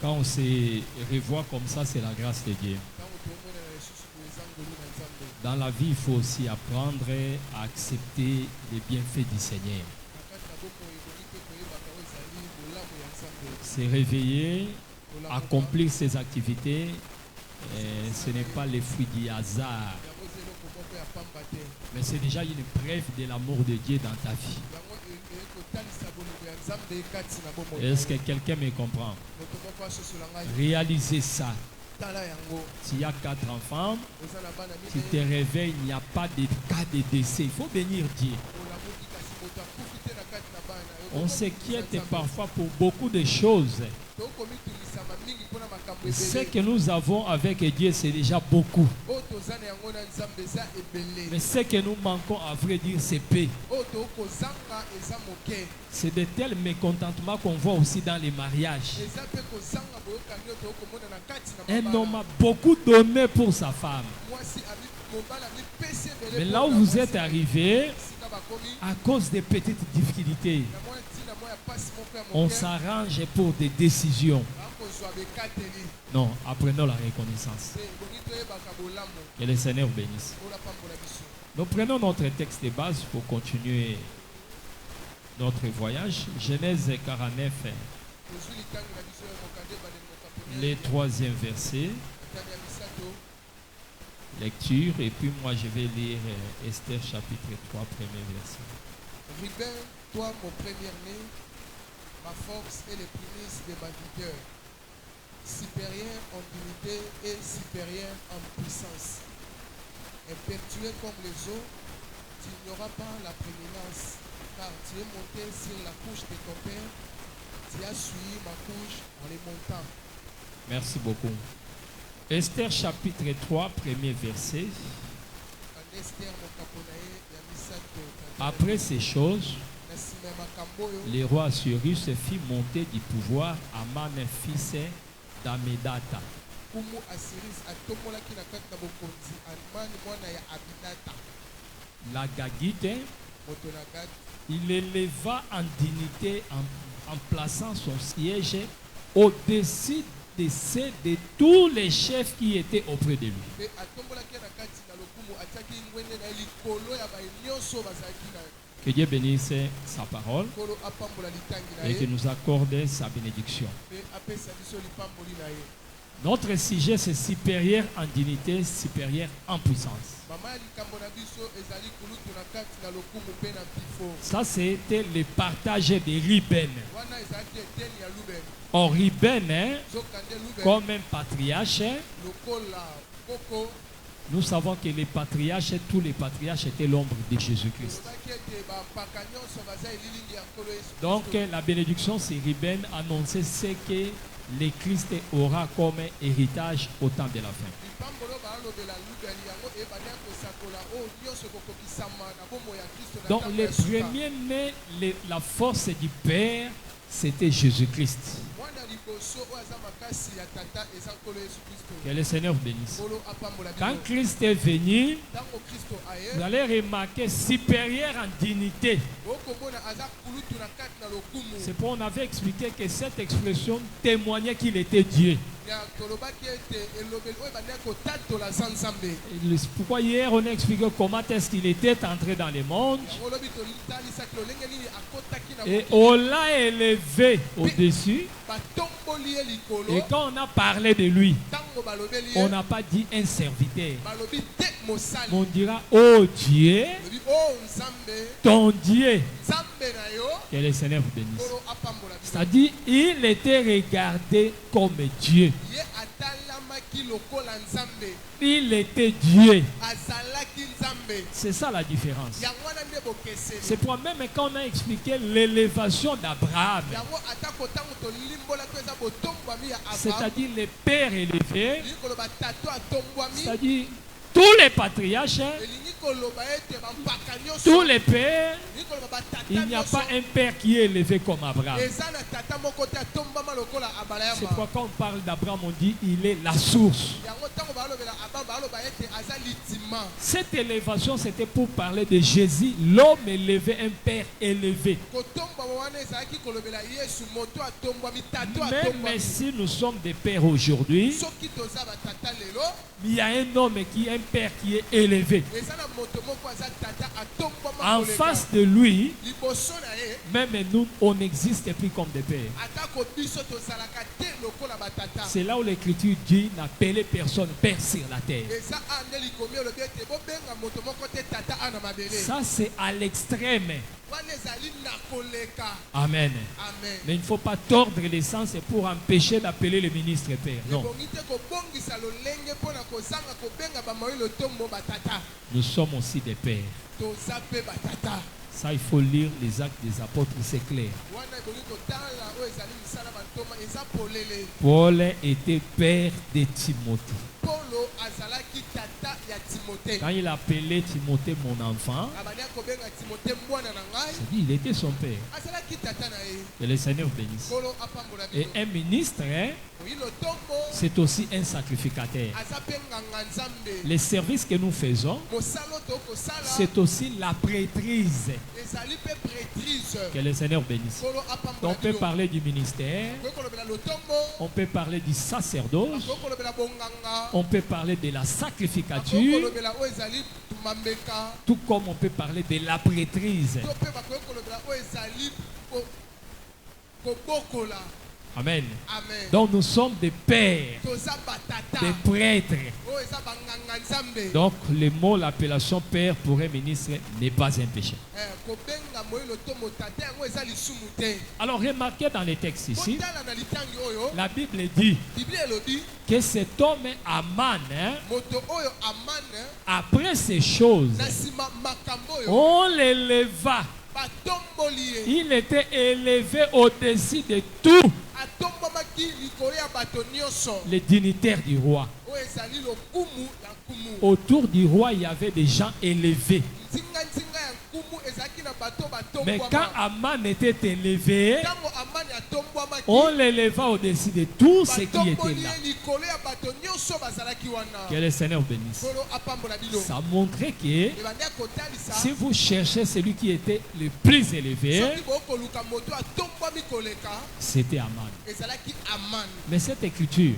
Quand on se revoit comme ça, c'est la grâce de Dieu. Dans la vie, il faut aussi apprendre à accepter les bienfaits du Seigneur. Se réveiller, accomplir ses activités, ce n'est pas le fruit du hasard. Mais c'est déjà une preuve de l'amour de Dieu dans ta vie. Est-ce que quelqu'un me comprend? Réalisez ça. S'il y a 4 enfants, tu te réveilles, il n'y a pas de cas de décès. Il faut bénir Dieu. On s'inquiète parfois pour beaucoup de choses. Ce que nous avons avec Dieu, c'est déjà beaucoup. Mais ce que nous manquons, à vrai dire, c'est paix. C'est de tels mécontentements qu'on voit aussi dans les mariages. Un homme a beaucoup donné pour sa femme. Mais là où vous êtes arrivé, à cause des petites difficultés, on s'arrange pour des décisions. Non, apprenons la reconnaissance. Que le Seigneur bénisse. Nous prenons notre texte de base pour continuer notre voyage. Genèse 49, le 3e verset. Lecture, et puis moi je vais lire Esther chapitre 3, premier verset. Ruben, toi mon premier-né, ma force et les prémices de ma vigueur, supérieur en dignité et supérieur en puissance. Impétueux comme les eaux, tu n'auras pas la prééminence, car tu es monté sur la couche de ton père, tu as suivi ma couche en les montant. Merci beaucoup. Esther chapitre 3, premier verset. Après ces choses, le roi Assyrus fit monter du pouvoir Aman, fils d'Amedata. La Gagite, il éleva en dignité en plaçant son siège au-dessus de tous les chefs qui étaient auprès de lui. Que Dieu bénisse sa parole et que nous accorde sa bénédiction. Notre sujet, c'est supérieur en dignité, supérieur en puissance. Ça, c'était le partage de Ruben. Or, Ruben, comme un patriarche, nous savons que les patriarches, tous les patriarches étaient l'ombre de Jésus-Christ. Donc, la bénédiction, c'est Ruben annoncer ce que le Christ aura comme héritage au temps de la fin. Donc, le premier-né, la force du Père, c'était Jésus-Christ. Que le Seigneur bénisse. Quand Christ est venu, vous allez remarquer supérieur en dignité. C'est pourquoi on avait expliqué que cette expression témoignait qu'il était Dieu. Pourquoi hier on a expliqué comment est-ce qu'il était entré dans le monde. Et on l'a élevé au-dessus. Et quand on a parlé de lui, on n'a pas dit un serviteur. On dira, oh Dieu, ton Dieu. Que le Seigneur vous bénisse. C'est-à-dire, il était regardé comme Dieu. Il était Dieu. C'est ça la différence. C'est pour même quand on a expliqué l'élévation d'Abraham. C'est-à-dire le père élevé. C'est-à-dire tous les patriarches, tous les pères, il n'y a pas un père qui est élevé comme Abraham. C'est pourquoi quand on parle d'Abraham, on dit il est la source. Cette élévation, c'était pour parler de Jésus, l'homme élevé, un père élevé. Même si nous sommes des pères aujourd'hui, il y a un homme qui est un père qui est élevé. En face de lui, même nous, on n'existe plus comme des pères. C'est là où l'Écriture dit n'appelez personne père sur la terre. Ça, c'est à l'extrême. Amen. Mais il ne faut pas tordre les sens pour empêcher d'appeler le ministre père. Non. Nous sommes aussi des pères. Ça, il faut lire les Actes des Apôtres, c'est clair. Paul était père de Timothée. Quand il appelait Timothée mon enfant, il était son père. Que le Seigneur bénisse. Et un ministre, c'est aussi un sacrificateur. Les services que nous faisons, c'est aussi la prêtrise. Que le Seigneur bénisse. On peut parler du ministère, on peut parler du sacerdoce, on peut parler de la sacrificature, tout comme on peut parler de la prêtrise. Amen. Donc nous sommes des pères, des prêtres. Donc le mot, l'appellation père pour un ministre n'est pas un péché. Alors remarquez dans les textes ici, la Bible dit que cet homme Aman, après ces choses, on l'éleva. Il était élevé au-dessus de tout. Les dignitaires du roi. Autour du roi, il y avait des gens élevés. Mais quand Aman était élevé, on l'éleva au-dessus de tout ce qui était là. Que le Seigneur bénisse. Ça montrait que si vous cherchez celui qui était le plus élevé, c'était Aman. Mais cette écriture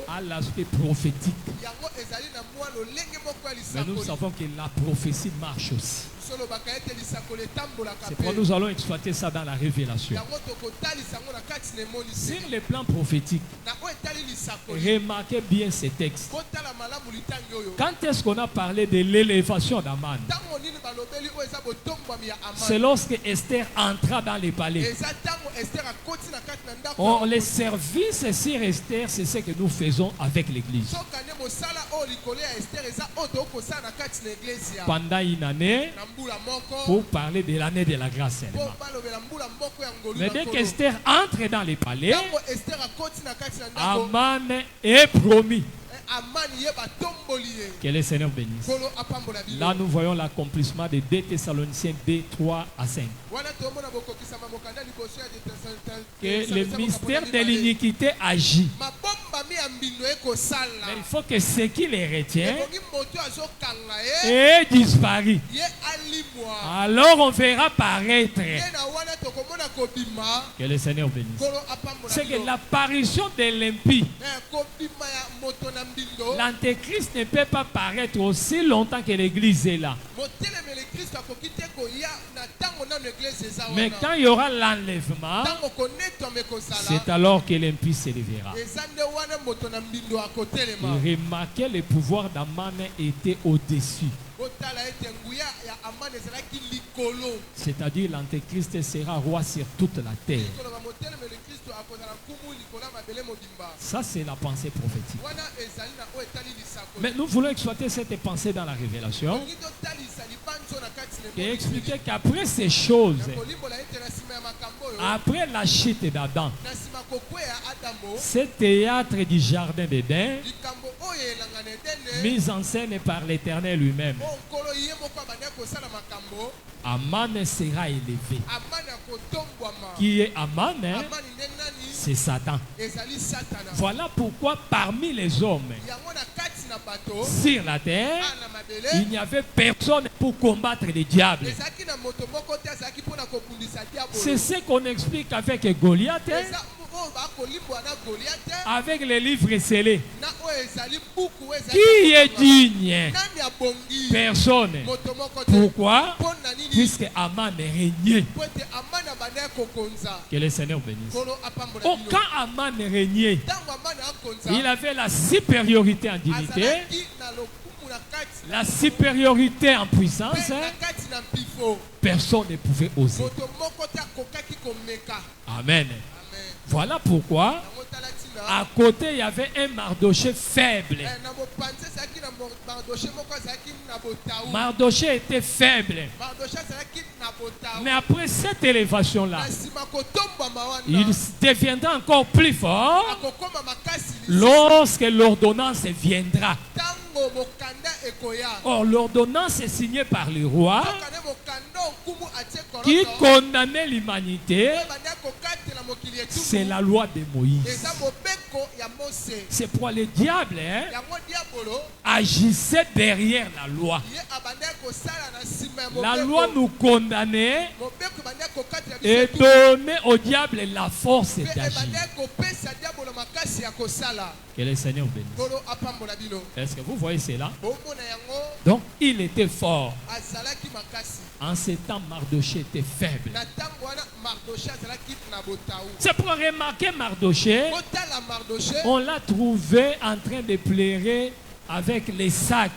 a l'aspect prophétique. Mais nous savons que la prophétie marche aussi. C'est pourquoi nous allons exploiter ça dans la révélation. Sur le plan prophétique, remarquez bien ces textes. Quand est-ce qu'on a parlé de l'élévation d'Aman? C'est lorsque Esther entra dans les palais. Or, les services sur Esther, c'est ce que nous faisons avec l'Église. Pendant une année, pour parler de l'année de la grâce seulement. Mais dès qu'Esther entre dans les palais, Aman est promis. Que le Seigneur bénisse. Là, nous voyons l'accomplissement de 2 Thessaloniciens 2, 3 à 5. Que le mystère de l'iniquité agit. Mais il faut que ce qui les retient ait disparu. Alors on verra paraître. Que le Seigneur bénisse. C'est que l'apparition de l'impie, l'antéchrist ne peut pas paraître aussi longtemps que l'église est là. Mais quand il y aura l'enlèvement, c'est alors que l'impie s'élèvera. Et remarquez, le pouvoir d'Aman était au-dessus. C'est-à-dire l'antéchrist sera roi sur toute la terre. Ça, c'est la pensée prophétique. Mais nous voulons exploiter cette pensée dans la révélation et expliquer qu'après ces choses, après la chute d'Adam, Ce théâtre du jardin d'Éden, mis en scène par l'Éternel lui-même, Aman sera élevé. Qui est Aman? C'est Satan. Voilà pourquoi parmi les hommes sur la terre, il n'y avait personne pour combattre les diables. C'est ce qu'on explique avec Goliath, avec les livres scellés. Qui est digne? Personne. Pourquoi? Puisque Aman régnait. Que le Seigneur bénisse. Oh, quand Aman régnait, il avait la supériorité en dignité, la supériorité en puissance. Personne ne pouvait oser. Amen. Voilà pourquoi, à côté, il y avait un Mardoché faible. Mardoché était faible. Mais après cette élévation-là, il deviendra encore plus fort lorsque l'ordonnance viendra. Or, l'ordonnance est signée par le roi qui condamnait l'humanité. C'est la loi de Moïse. C'est pour le diable agissait derrière la loi. La loi nous condamnait et donnait au diable la force d'agir. Que le Seigneur bénisse. Est-ce que vous voyez cela? Donc il était fort. En ce temps, Mardoché était faible. C'est pour remarquer Mardoché, on l'a trouvé en train de pleurer avec les sacs.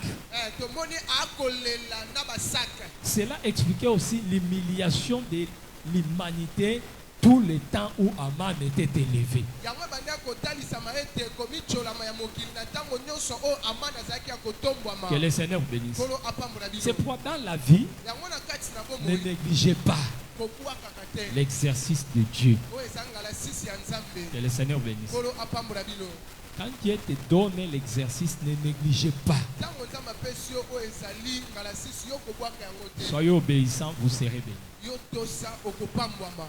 Cela expliquait aussi l'humiliation de l'humanité tout le temps où Aman était élevé. Que le Seigneur bénisse. C'est pourquoi dans la vie, ne négligez pas l'exercice de Dieu. Que le Seigneur bénisse. Quand Dieu te donne l'exercice, ne négligez pas. Soyez obéissants, vous serez bénis.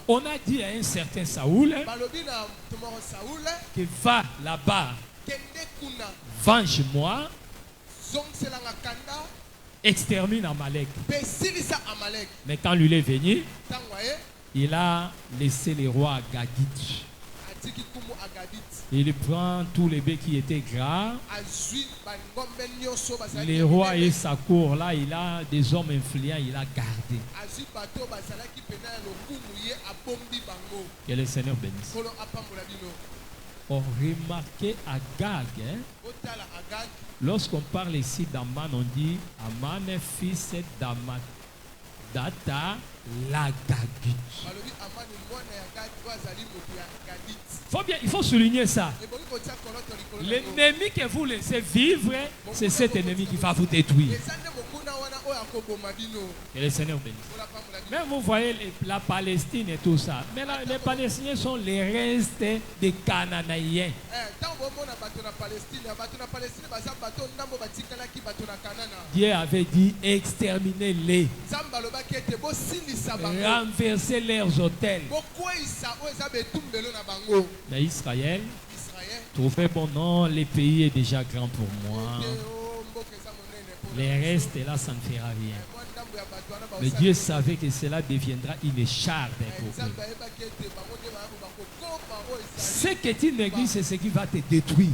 On a dit à un certain Saoul que va là-bas, venge-moi, extermine Amalek. Mais quand lui est venu, il a laissé les rois à Gadit. Il prend tous les bœufs qui étaient gras. Les rois et sa cour, là, il a des hommes influents, il a gardé. Que le Seigneur bénisse. On remarquait Agag. Lorsqu'on parle ici d'Aman, on dit Aman est fils d'Ammadata l'Agagite. Il faut souligner ça. L'ennemi que vous laissez vivre, c'est cet ennemi qui va vous détruire. Que le Seigneur bénisse. Même vous voyez la Palestine et tout ça. Mais les Palestiniens sont les restes des Cananéens. Dieu avait dit exterminez-les. Renverser leurs hôtels. Mais Israël, trouvez bon nom, le pays est déjà grand pour moi. Les restes là, ça ne fera rien. Mais Dieu savait que cela deviendra une charge pour eux. Ce que tu négliges, c'est ce qui va te détruire.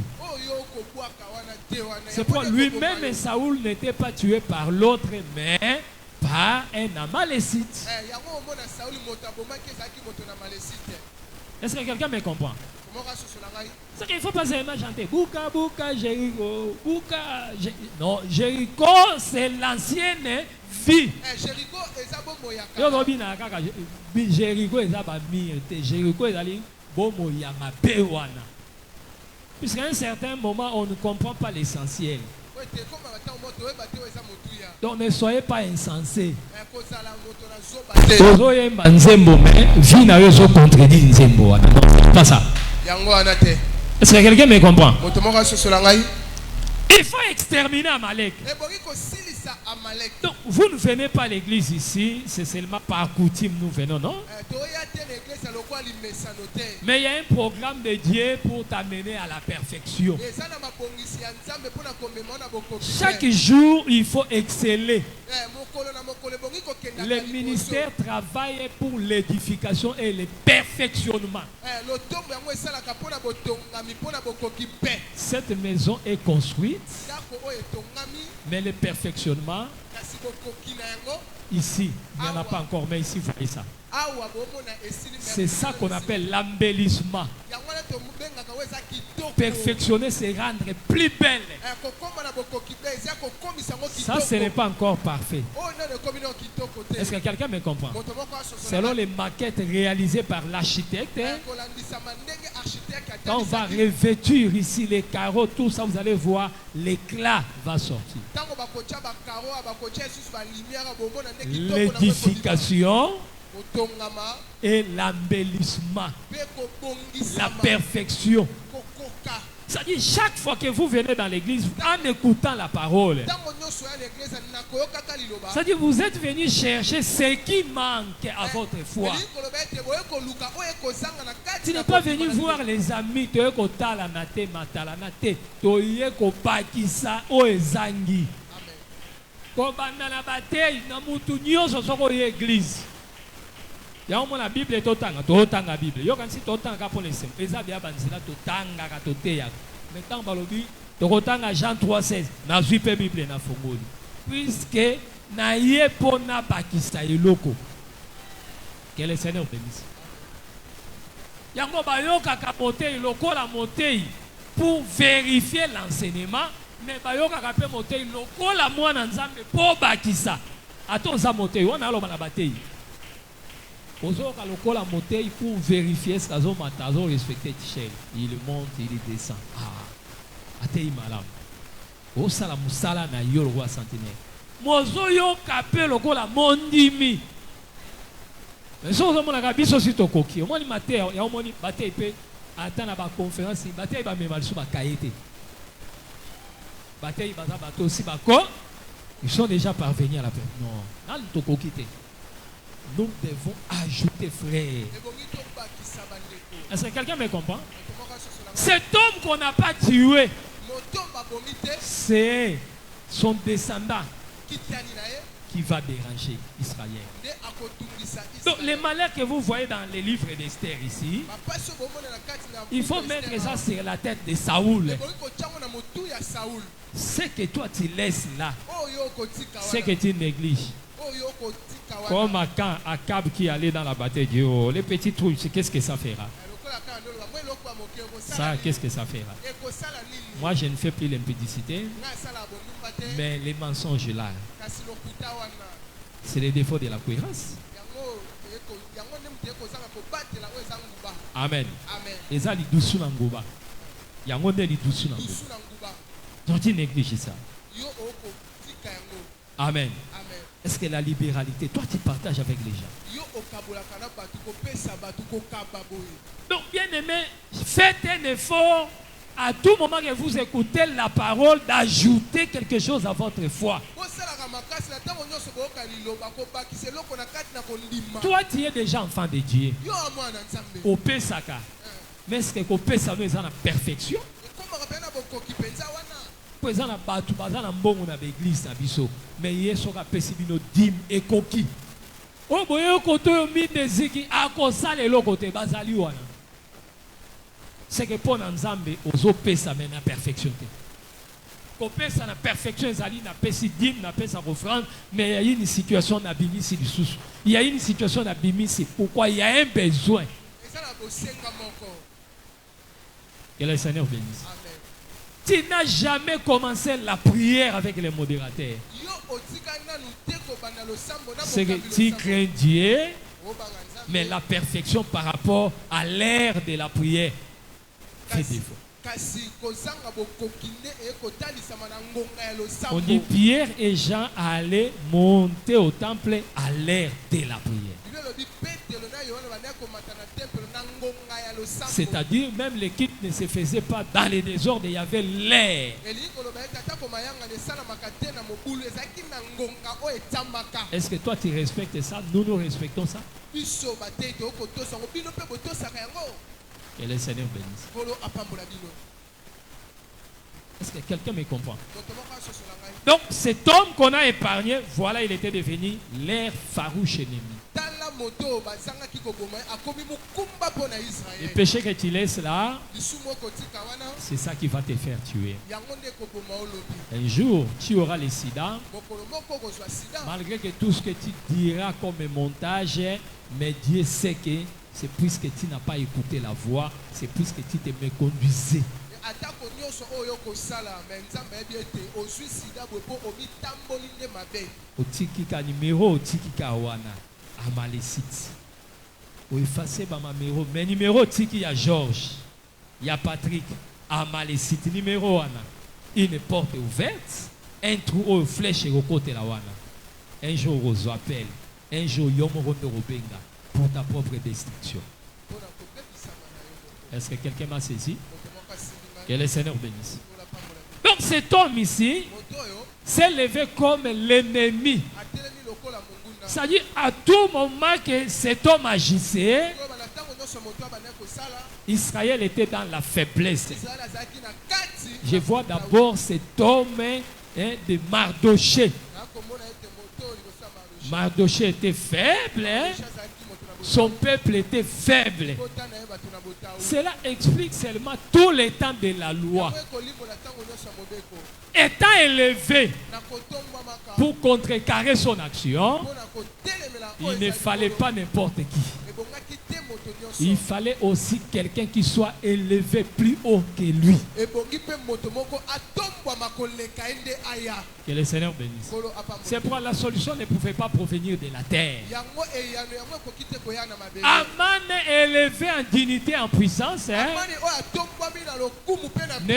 C'est pourquoi lui-même, Saoul n'était pas tué par l'autre, mais par un Amalécite. Est-ce que quelqu'un me comprend? C'est qu'il ne faut pas seulement chanter Bouka, Bouka, Jéricho, Bouka. Non, Jéricho, c'est l'ancienne vie. Jéricho, puisqu'à un certain moment, on ne comprend pas l'essentiel. Donc ne soyez pas insensés. Pas ça. Est-ce que quelqu'un me comprend? Il faut exterminer Amalek. Donc, vous ne venez pas à l'église ici, c'est seulement par coutume nous venons, non? Mais il y a un programme de Dieu pour t'amener à la perfection. Chaque jour, il faut exceller. Le ministère travaille pour l'édification et le perfectionnement. Cette maison est construite, mais le perfectionnement, ici, il n'y en a pas encore, mais ici, vous voyez ça. C'est ça qu'on appelle l'embellissement. Perfectionner, c'est rendre plus belle. Ça, ce n'est pas encore parfait. Est-ce que quelqu'un me comprend? Selon les maquettes réalisées par l'architecte, quand on va revêtir ici les carreaux, tout ça, vous allez voir, l'éclat va sortir. L'édification et l'embellissement, la perfection. C'est-à-dire, chaque fois que vous venez dans l'église, en écoutant la parole, c'est-à-dire, vous êtes venu chercher ce qui manque à votre foi. Tu n'es pas venu voir les amis, tu es kotalanate, matalanate, tu es kopakisa oezangi. Kobanda na bataille, na mutu nyoso soko l'église. Ya on la Bible totanga la Bible. Yo kan si totanga pour les saints. Eza bia banzila totanga ka toteya. Maintenant balobi totanga Jean 3:16. Na zuipe Bible na fongoli. Puisque na ye pona bakisa eloko. Que le Seigneur bénisse. Yango bayoka ka motei lokola motei pour vérifier l'enseignement, mais bayoka ka pe motei lokola mwana nzambe po bakisa. Atonza motei on a lo na batei. Ozoka lokola motei pour vérifier ce qu'ils ont matazo respecté Tichel. Il monte, il descend. Ah, atei malam. O sala musala na yo roi centenaire. Mozo yo kapé lokola mondimi. Mais so zo mona kabiso sito koki. O moni maté ya o moni batei pe atana ba conférence, batei ba memal so ba kaete. Batei baza bato aussi bako. Ils sont déjà parvenus à la paix. Non, nan to kokité. Nous devons ajouter, frère. Est-ce que quelqu'un me comprend? Cet homme qu'on n'a pas tué, c'est son descendant qui va déranger Israël. Donc les malheurs que vous voyez dans les livres d'Esther ici, il faut mettre ça sur la tête de Saoul. Ce que toi tu laisses là, ce que tu négliges. Comme Akab qui allait dans la bataille, les petits trucs, qu'est-ce que ça fera? Ça, qu'est-ce que ça fera? Moi, je ne fais plus l'impudicité, mais les mensonges là, c'est les défauts de la cohérence. Amen. Et ça, les douces n'angouba. Il y a un modèle de douces n'angouba. Donc, tu négliges ça. Amen. Est-ce que la libéralité, toi tu partages avec les gens? Donc bien aimé, faites un effort à tout moment que vous écoutez la parole d'ajouter quelque chose à votre foi. Toi tu es déjà enfant de Dieu. Au Pesaka. Mais est-ce que au Pesaka nous sommes en perfection? Présent na batu baza na mbongo na l'église na biso mais yeso ka pesi bino dim ekoki o boye koto yo mindeziki akosala eloko te bazali wana c'est que pour nzambe ozo pesa mais na perfection te ko pesa na perfection ezali na pesi dim na pesa offrande mais il y a une situation na bimisi lisusu il y a une situation na bimisi pourquoi il y a un besoin que le Seigneur bénisse. Tu n'as jamais commencé la prière avec les modérateurs. C'est que tu crains Dieu, mais la perfection par rapport à l'ère de la prière fait défaut. On dit Pierre et Jean allaient monter au temple à l'ère de la prière. C'est-à-dire, même les kits ne se faisaient pas dans les désordres, il y avait l'air. Est-ce que toi tu respectes ça? Nous respectons ça. Que le Seigneur bénisse. Est-ce que quelqu'un me comprend? Donc cet homme qu'on a épargné, voilà, il était devenu l'air farouche ennemi. Le péché que tu laisses là, c'est ça qui va te faire tuer. Un jour, tu auras le sida. Malgré que tout ce que tu diras comme montage, mais Dieu sait que c'est puisque tu n'as pas écouté la voix, c'est puisque tu te méconduisais. Otikika numéro otikika wana amalécite. O effacer ba numéro, mais numéro tiki ya Georges, ya Patrick, amalécite numéro wana. Une porte ouverte, un trou au flèche au côté la wana. Un jour on appelle, un jour yomo rondo robenga pour ta propre destruction. Est-ce que quelqu'un m'a saisi? Que le Seigneur bénisse. Donc cet homme ici s'est levé comme l'ennemi. C'est-à-dire à tout moment que cet homme agissait, Israël était dans la faiblesse. Je vois d'abord cet homme de Mardoché. Mardoché était faible. Son peuple était faible. Cela explique seulement tout le temps de la loi. Étant élevé pour contrecarrer son action, il ne fallait pas n'importe qui. Il fallait aussi quelqu'un qui soit élevé plus haut que lui. Que le Seigneur bénisse. C'est pourquoi la solution ne pouvait pas provenir de la terre. Aman élevé en dignité, en puissance, ne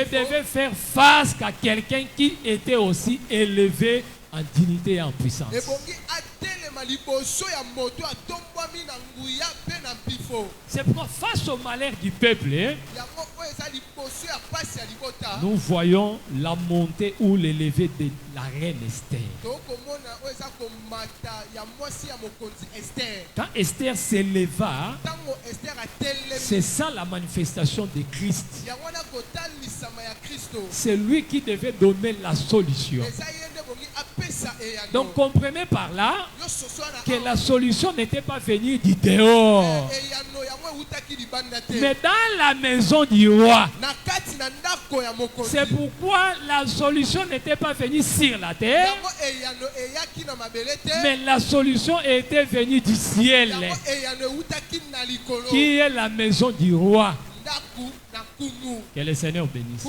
devait faire face qu'à quelqu'un qui était aussi élevé en dignité et en puissance. C'est pourquoi face au malheur du peuple, nous voyons la montée ou l'élevé de la reine Esther. Quand Esther s'éleva, c'est ça la manifestation de Christ. C'est lui qui devait donner la solution. Donc comprenez par là que la solution n'était pas venue du dehors, mais dans la maison du roi. C'est pourquoi la solution n'était pas venue sur la terre, mais la solution était venue du ciel, qui est la maison du roi. Que le Seigneur bénisse.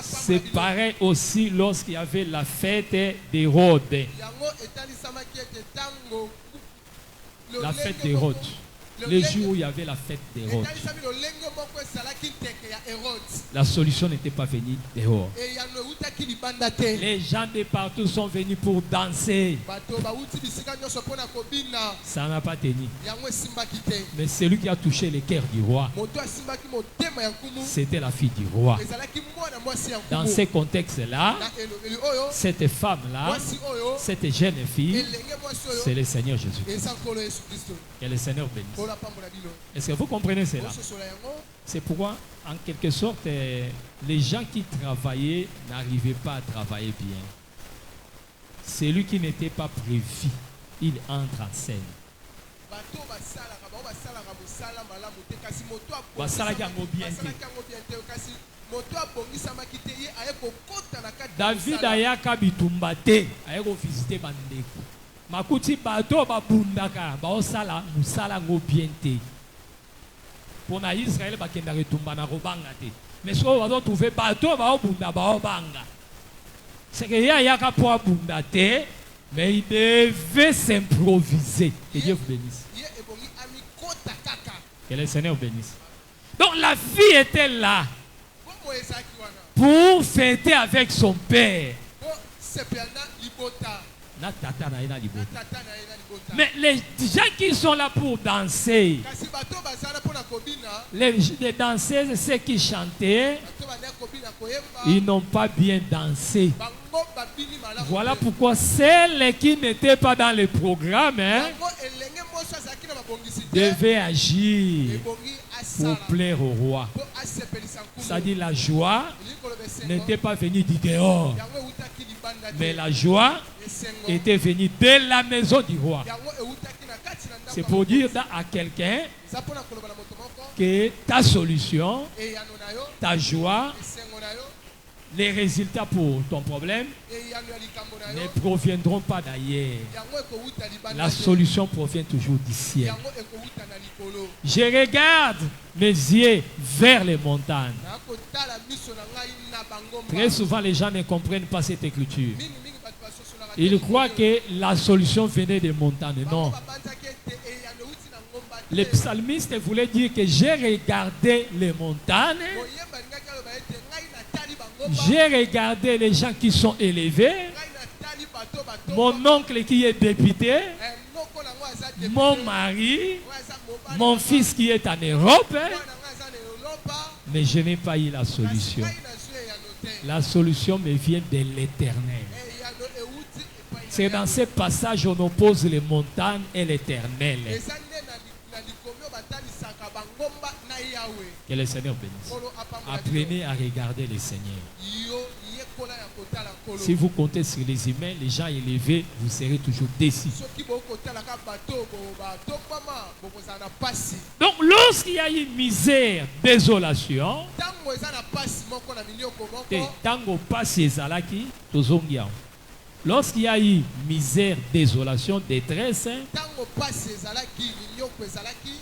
C'est pareil aussi lorsqu'il y avait la fête d'Hérode. La fête d'Hérode. Le jour où il y avait la fête d'Hérode. La solution n'était pas venue dehors. Les gens de partout sont venus pour danser. Ça n'a pas tenu. Mais celui qui a touché le cœur du roi, c'était la fille du roi. Dans ce contexte-là, cette femme-là, cette jeune fille, c'est le Seigneur Jésus. Que le Seigneur bénisse. Est-ce que vous comprenez cela? C'est pourquoi, en quelque sorte, les gens qui travaillaient n'arrivaient pas à travailler bien. Celui qui n'était pas prévu, il entre en scène. David ayaka bitumba te ayeko visiter bandeko. Makuti bato babundaka baosala musala ngo bien te. Pour na Israël bakenda retumba na robanga te. Mais so bazo trouver bato baobunda baobanga. C'est que ayaka pour abunda te, mais il devait s'improviser. Que Dieu vous bénisse. Que le Seigneur bénisse. Donc la fille était là pour fêter avec son père. Mais les gens qui sont là pour danser, les danseuses, ceux qui chantaient, ils n'ont pas bien dansé. Voilà pourquoi celles qui n'étaient pas dans le programme devaient agir pour plaire au roi. C'est-à-dire la joie n'était pas venue du dehors, mais la joie était venue de la maison du roi. C'est pour dire à quelqu'un que ta solution, ta joie, les résultats pour ton problème ne proviendront pas d'ailleurs. La solution provient toujours du ciel. Je regarde mes yeux vers les montagnes. Très souvent, les gens ne comprennent pas cette écriture. Ils croient que la solution venait des montagnes. Non. Le psalmiste voulait dire que j'ai regardé les montagnes. J'ai regardé les gens qui sont élevés. Mon oncle qui est député. Mon mari. Mon fils qui est en Europe. Mais je n'ai pas eu la solution. La solution me vient de l'Éternel. C'est dans ce passage où on oppose les montagnes et l'Éternel. Que le Seigneur bénisse. Apprenez à regarder le Seigneur. Si vous comptez sur les humains, les gens élevés, vous serez toujours déçus. Donc, lorsqu'il y a une misère, désolation, lorsqu'il y a eu misère, désolation, détresse,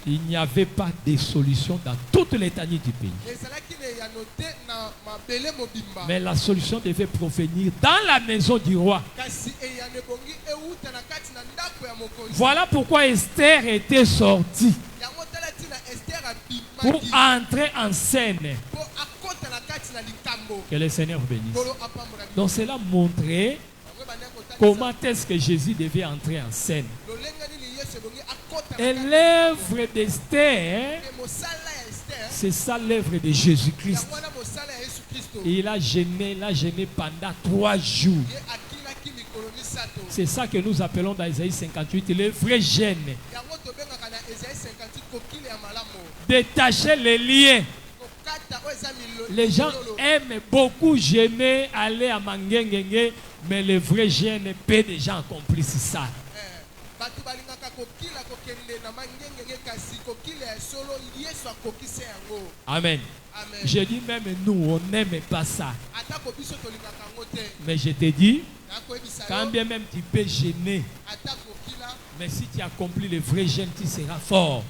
il n'y avait pas de solution dans toute l'étendue du pays. Mais la solution devait provenir dans la maison du roi. Voilà pourquoi Esther était sortie pour entrer en scène. Que le Seigneur bénisse. Donc cela montrait comment est-ce que Jésus devait entrer en scène. Et l'œuvre d'Esther, c'est ça l'œuvre de Jésus-Christ. Il a gêné pendant 3 jours. C'est ça que nous appelons dans Isaïe 58 le vrai gêne. Détacher les liens. Les gens aiment beaucoup gêner, aller à Mangengenge, mais le vrai gêne, peu de gens accomplissent ça. Amen. Je dis même nous, on n'aime pas ça. Mais je te dis, quand bien même tu peux gêner, mais si tu accomplis le vrai gêne, tu seras fort.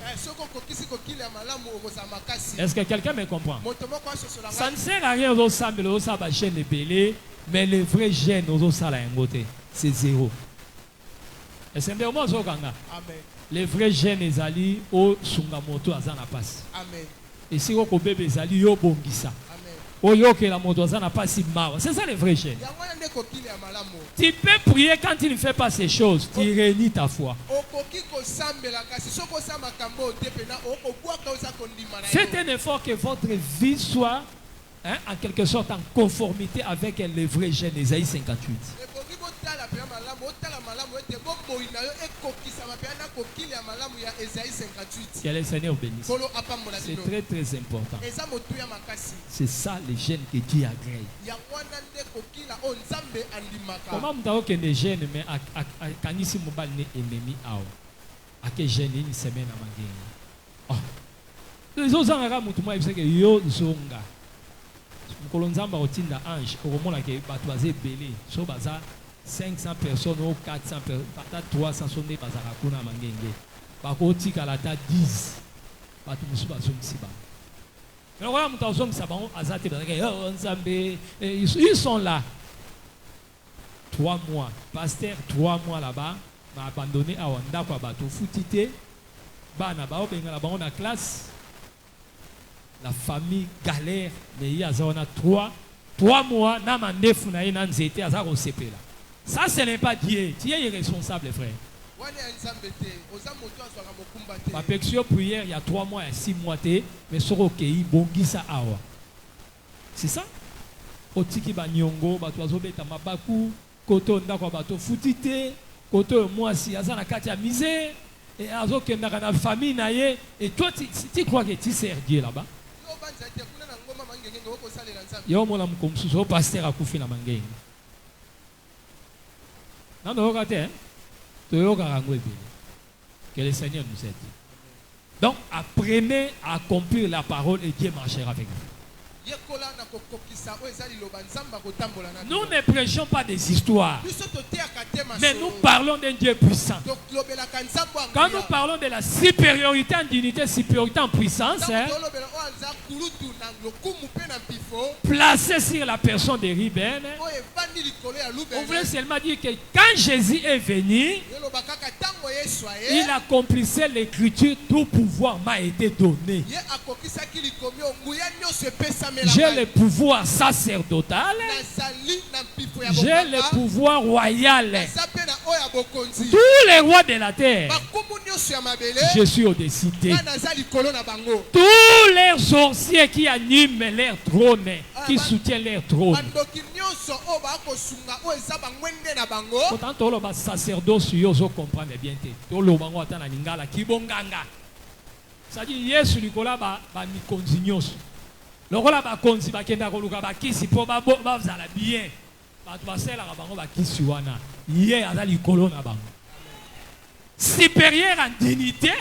Est-ce que quelqu'un me comprend? Ça ne sert à rien de gêne belé, mais le vrai gêne, c'est zéro. Les vrais gènes ezali o sungamoto azana passe. Amen. Et si o bébé ezali yo bongisa. Amen. O yo que la moto azana passe mawa. C'est ça les vrais gènes. Tu peux prier quand tu ne fais pas ces choses, tu réunis ta foi. Faites un effort que votre vie soit en quelque sorte en conformité avec les vrais gènes Isaïe 58. Que le Seigneur bénisse. C'est très très important. C'est ça les gènes que Dieu agrée. Comment vous avez des gènes mais quand ils sont ennemis à quel gène une semaine à Mangé. Les autres gens mutumwa ils que yo zonga. Kolonzamba otinda ange okomona ke batwaze belé so baza 500 personnes ou 400 personnes, peut-être 300 sont des bazar à kuna mangenge. Bakoti kalata 10. Batu musu bazum siba. Mais voilà mutazom sabon azate bazake ils sont là. 3 mois. Pasteur 3 mois là-bas m'a abandonné à Wanda kwa bato futité. Bana ba obenga la ba on a classe. La famille galère, mais il y a 3 mois, na mandefu na ina nzete aza ko sepela. Ça, ce n'est pas Dieu. Tu es irresponsable, frère. Ma pétition prière, il y a 3 mois, il y a 6 mois, mais sur OK, bongisa awa. C'est ça? Otiki ba nyongo, ba toazo beta mabaku, koto ndako bato futite, koto mwasi azana kati ya misère, et azo kendaka na famille na ye, et toi tu crois que tu sers Dieu là-bas? Yo mona mkomsuso pasteur akufi na mangenge. Non, non, regardez, que le Seigneur nous aide. Donc, apprenez à accomplir la parole et Dieu marchera avec vous. Nous ne prêchons pas des histoires, mais nous parlons d'un Dieu puissant. Quand nous parlons de la supériorité en dignité, supériorité en puissance, placée sur la personne de Ruben, on voulait seulement dire que quand Jésus est venu, il accomplissait l'écriture, tout pouvoir m'a été donné. J'ai le pouvoir sacerdotal, j'ai le pouvoir royal. Tous les rois de la terre, je suis au-dessus d'eux. Tous les sorciers qui animent leur trône, qui soutiennent leur trône. Pourtant, le sacerdoce, vous comprenez bien. C'est-à-dire, Yesu Nicolas va nous continuer. Le rôle va continuer à kenda koluka ba kisi po ba zala bien. Ba to basela ka bango ba kisi wana. Yé azali kolo na bango. Supérieur en dignité,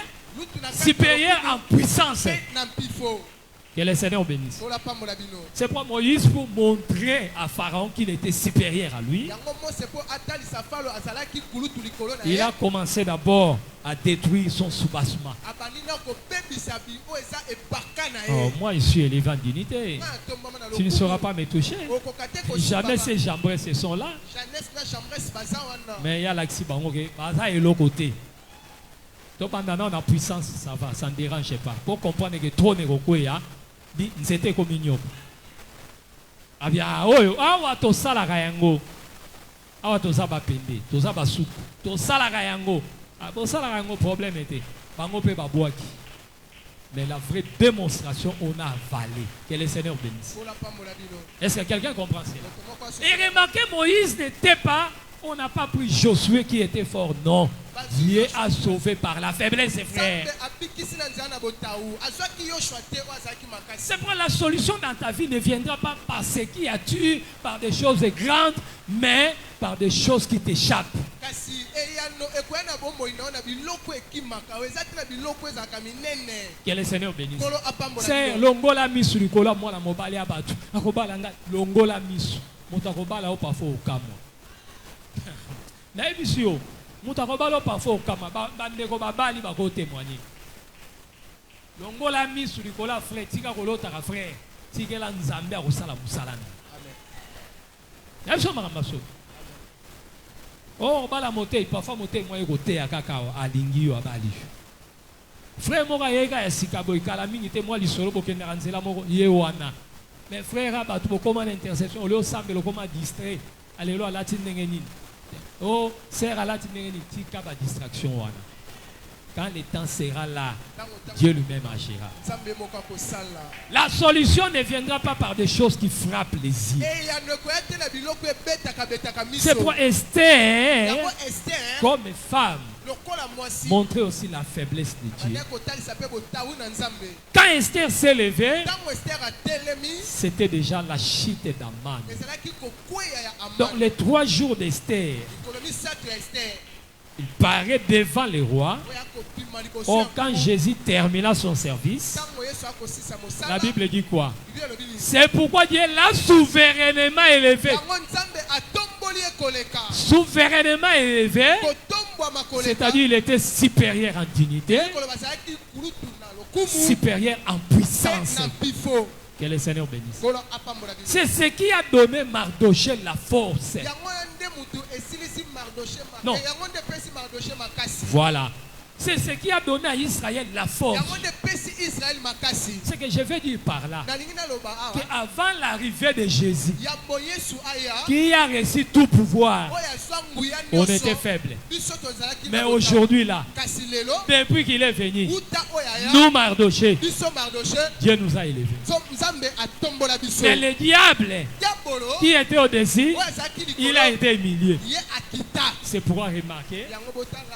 supérieur en puissance. Que le Seigneur bénisse. C'est pour Moïse pour montrer à Pharaon qu'il était supérieur à lui. Il a commencé d'abord à détruire son soubassement. Oh, moi, je suis élevé en dignité. Tu ne sauras pas me toucher. Jamais ces jambes se sont là. Mais il y a l'accident. Ça est l'autre côté. Donc, pendant la puissance, ça va, ça ne dérange pas. Pour comprendre que trop n'est pas c'était comme une yob. Abia oyo awa to sala kayango. Awa to saba pende, to saba soup, to sala kayango. Abo sala kayango problème était. Bango pe babouaki. Mais la vraie démonstration, on a avalé. Que le Seigneur bénisse. Est-ce que quelqu'un comprend cela? Et remarquez, Moïse n'était pas, on n'a pas pris Josué qui était fort, non. Dieu a sauvé par la faiblesse, frère. C'est pour la solution dans ta vie ne viendra pas par ce qui a tué, par des choses grandes, mais par des choses qui t'échappent. Que le Seigneur bénisse. C'est longola misu likola mwana mobali abatu. Akobala nga longola misu. Mutakobala o parfois au kamo. Na ebisio. Mutakobala parfois au kama bandeko babali bako témoigner. Longola misu likola frère tika kolota ka frère. Tikela nzambe akosala musala. Amen. Yabso makambaso. Oh, bala moté, parfois moté moi côté à cacao à lingio à bali. Frère mora yega ya sikabo ikala mingi te moi lisolo bokenda ranzela moko yewana. Mais frère abatu bokoma l'intercession le sambe le koma distrait. Alelo ala tinengeni. Oh, sert à la tinengeni tika ba distraction wana. Quand le temps sera là, Dieu lui-même agira. La solution ne viendra pas par des choses qui frappent les yeux. C'est pour Esther, comme femme, montrer aussi la faiblesse de Dieu. Quand Esther s'est levée, c'était déjà la chute d'Aman. Donc les 3 jours d'Esther, il paraît devant les rois. Or, quand Jésus termina son service, la Bible dit quoi? C'est pourquoi Dieu l'a souverainement élevé. Souverainement élevé, c'est-à-dire il était supérieur en dignité, supérieur en puissance. Que le Seigneur bénisse. C'est ce qui a donné Mardoché la force. Non. Voilà. C'est ce qui a donné à Israël la force. Ce que je veux dire par là, qu'avant l'arrivée de Jésus, qui a reçu tout pouvoir, on était faible. Mais aujourd'hui là, depuis qu'il est venu, nous Mardoché, Dieu nous a élevés. Mais le diable qui était au-dessus, il a été humilié. C'est pourquoi remarquer,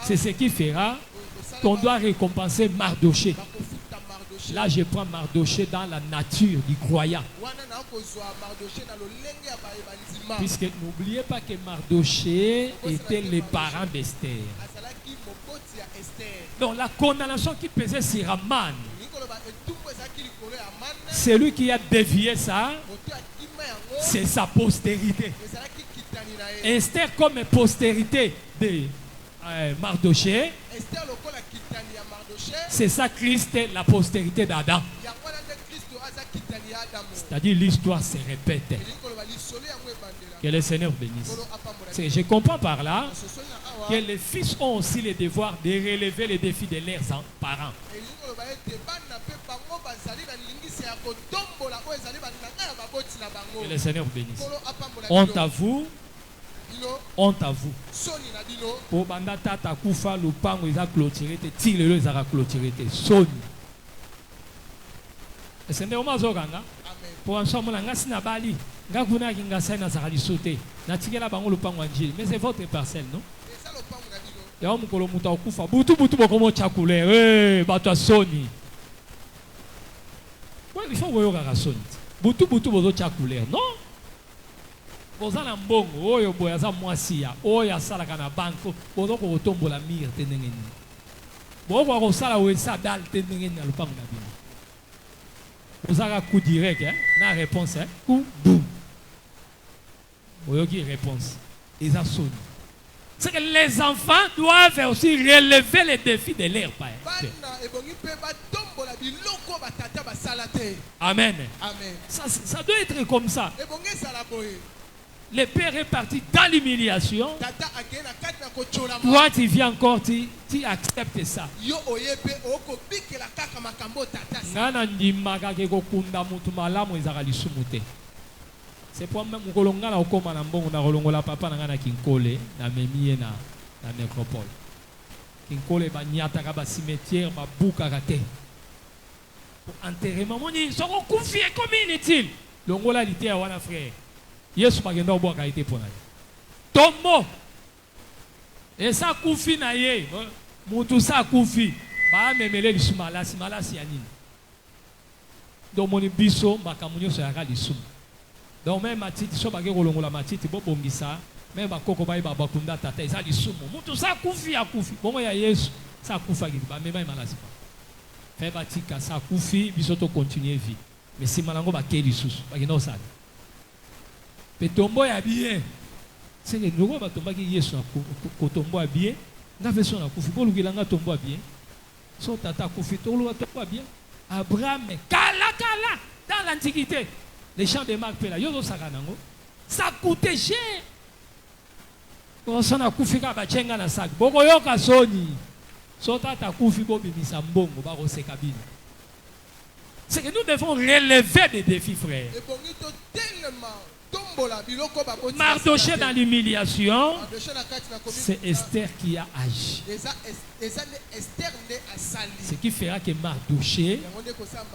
c'est ce qui fera qu'on doit récompenser Mardoché. Là, je prends Mardoché dans la nature du croyant. Puisque n'oubliez pas que Mardoché était les parents d'Esther. Donc la condamnation qui pesait sur Aman, c'est lui qui a dévié ça, c'est sa postérité. Esther comme postérité de Mardoché, c'est ça Christ, la postérité d'Adam. C'est-à-dire l'histoire se répète. Que le Seigneur bénisse. Je comprends par là que les fils ont aussi le devoir de relever les défis de leurs parents. Que le Seigneur bénisse. Honte à vous. Honte à vous. Pour banda tata kufa lupango ils a clôturé te tire le ils a clôturé te soni. Le Seigneur m'a zoganga. Pour ensemble la ngasi na bali. Ngakuna kinga sana zakali sauter. Na tikela bango lupango anjili. Mais c'est votre parcelle, non? Ya mukolo muta kufa. Butu bokomo chakule. Bato soni. Ouais, il faut voyo ga soni. Butu bozo chakule, non? Bozana mbongo oyo boya za mwasi ya oyo asala kana banko bozo ko tombola mire tenengeni boko ko sala wesa dal tenengeni na lupango na bino bozaka coup direct na réponse coup boum oyo qui réponse ils a sonné. C'est que les enfants doivent aussi relever les défis de leur père. Amen. Amen. Ça doit être comme ça. Le père est parti dans l'humiliation. Toi, tu viens encore, tu acceptes ça. C'est pour même que l'on a comme un bon papa na kinkole na memie na nécropole. Kinkole ba nyata ka cimetière ba buka kate. Pour enterrement moni sont confiés comme inutile. Longola lité à wana frère. Yesu bagenda obwa ka été pour na. Tombo. Et ça kufi na ye. Mutu sa kufi. Ba memele lisumala simala si anini. Donc moni biso makamunyo so yaka lisum. Donc même matiti so bagé kolongola matiti bo bongisa même bakoko ba bakunda tata eza lisumu mutu sa kufi akufi bongo ya Yesu sa kufa ki ba mema malasi pa fait batika sa kufi biso to continuer vie mais si malango ba ke lisusu ba kino sa petombo ya bien c'est que nous ba tomba ki Yesu ko tombo ya bien nga version na kufi bo lugila nga tombo ya bien so tata kufi to lu tombo ya bien Abraham kala dans l'antiquité. Les champs de Marc Pela, ça coûtait cher. Quand on a coupé la chenga na sac, boko yoka soni. Sota ta koufi bo bimisa mbongo ba rose cabine. C'est que nous devons relever des défis, frères. Mardoché dans l'humiliation, c'est Esther qui a agi. Ce qui fera que Mardoché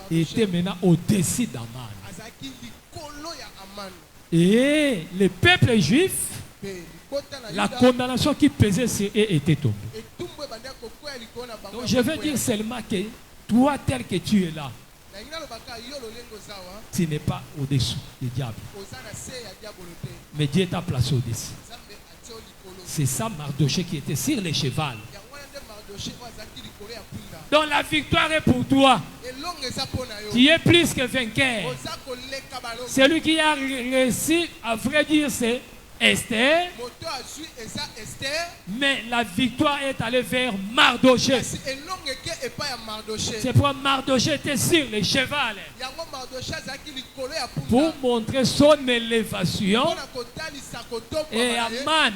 était maintenant au-dessus d'Aman. Et le peuple juif, la condamnation qui pesait sur eux était tombée. Donc je veux dire seulement que toi tel que tu es là, tu n'es pas au-dessous du diable. Mais Dieu t'a placé au-dessus. C'est ça Mardoché qui était sur le cheval. Donc la victoire est pour toi. Tu es plus que vainqueur. Celui qui a réussi, à vrai dire, c'est Esther, mais la victoire est allée vers Mardoché. C'est pourquoi Mardoché était sur le cheval pour montrer son élévation. Et Aman,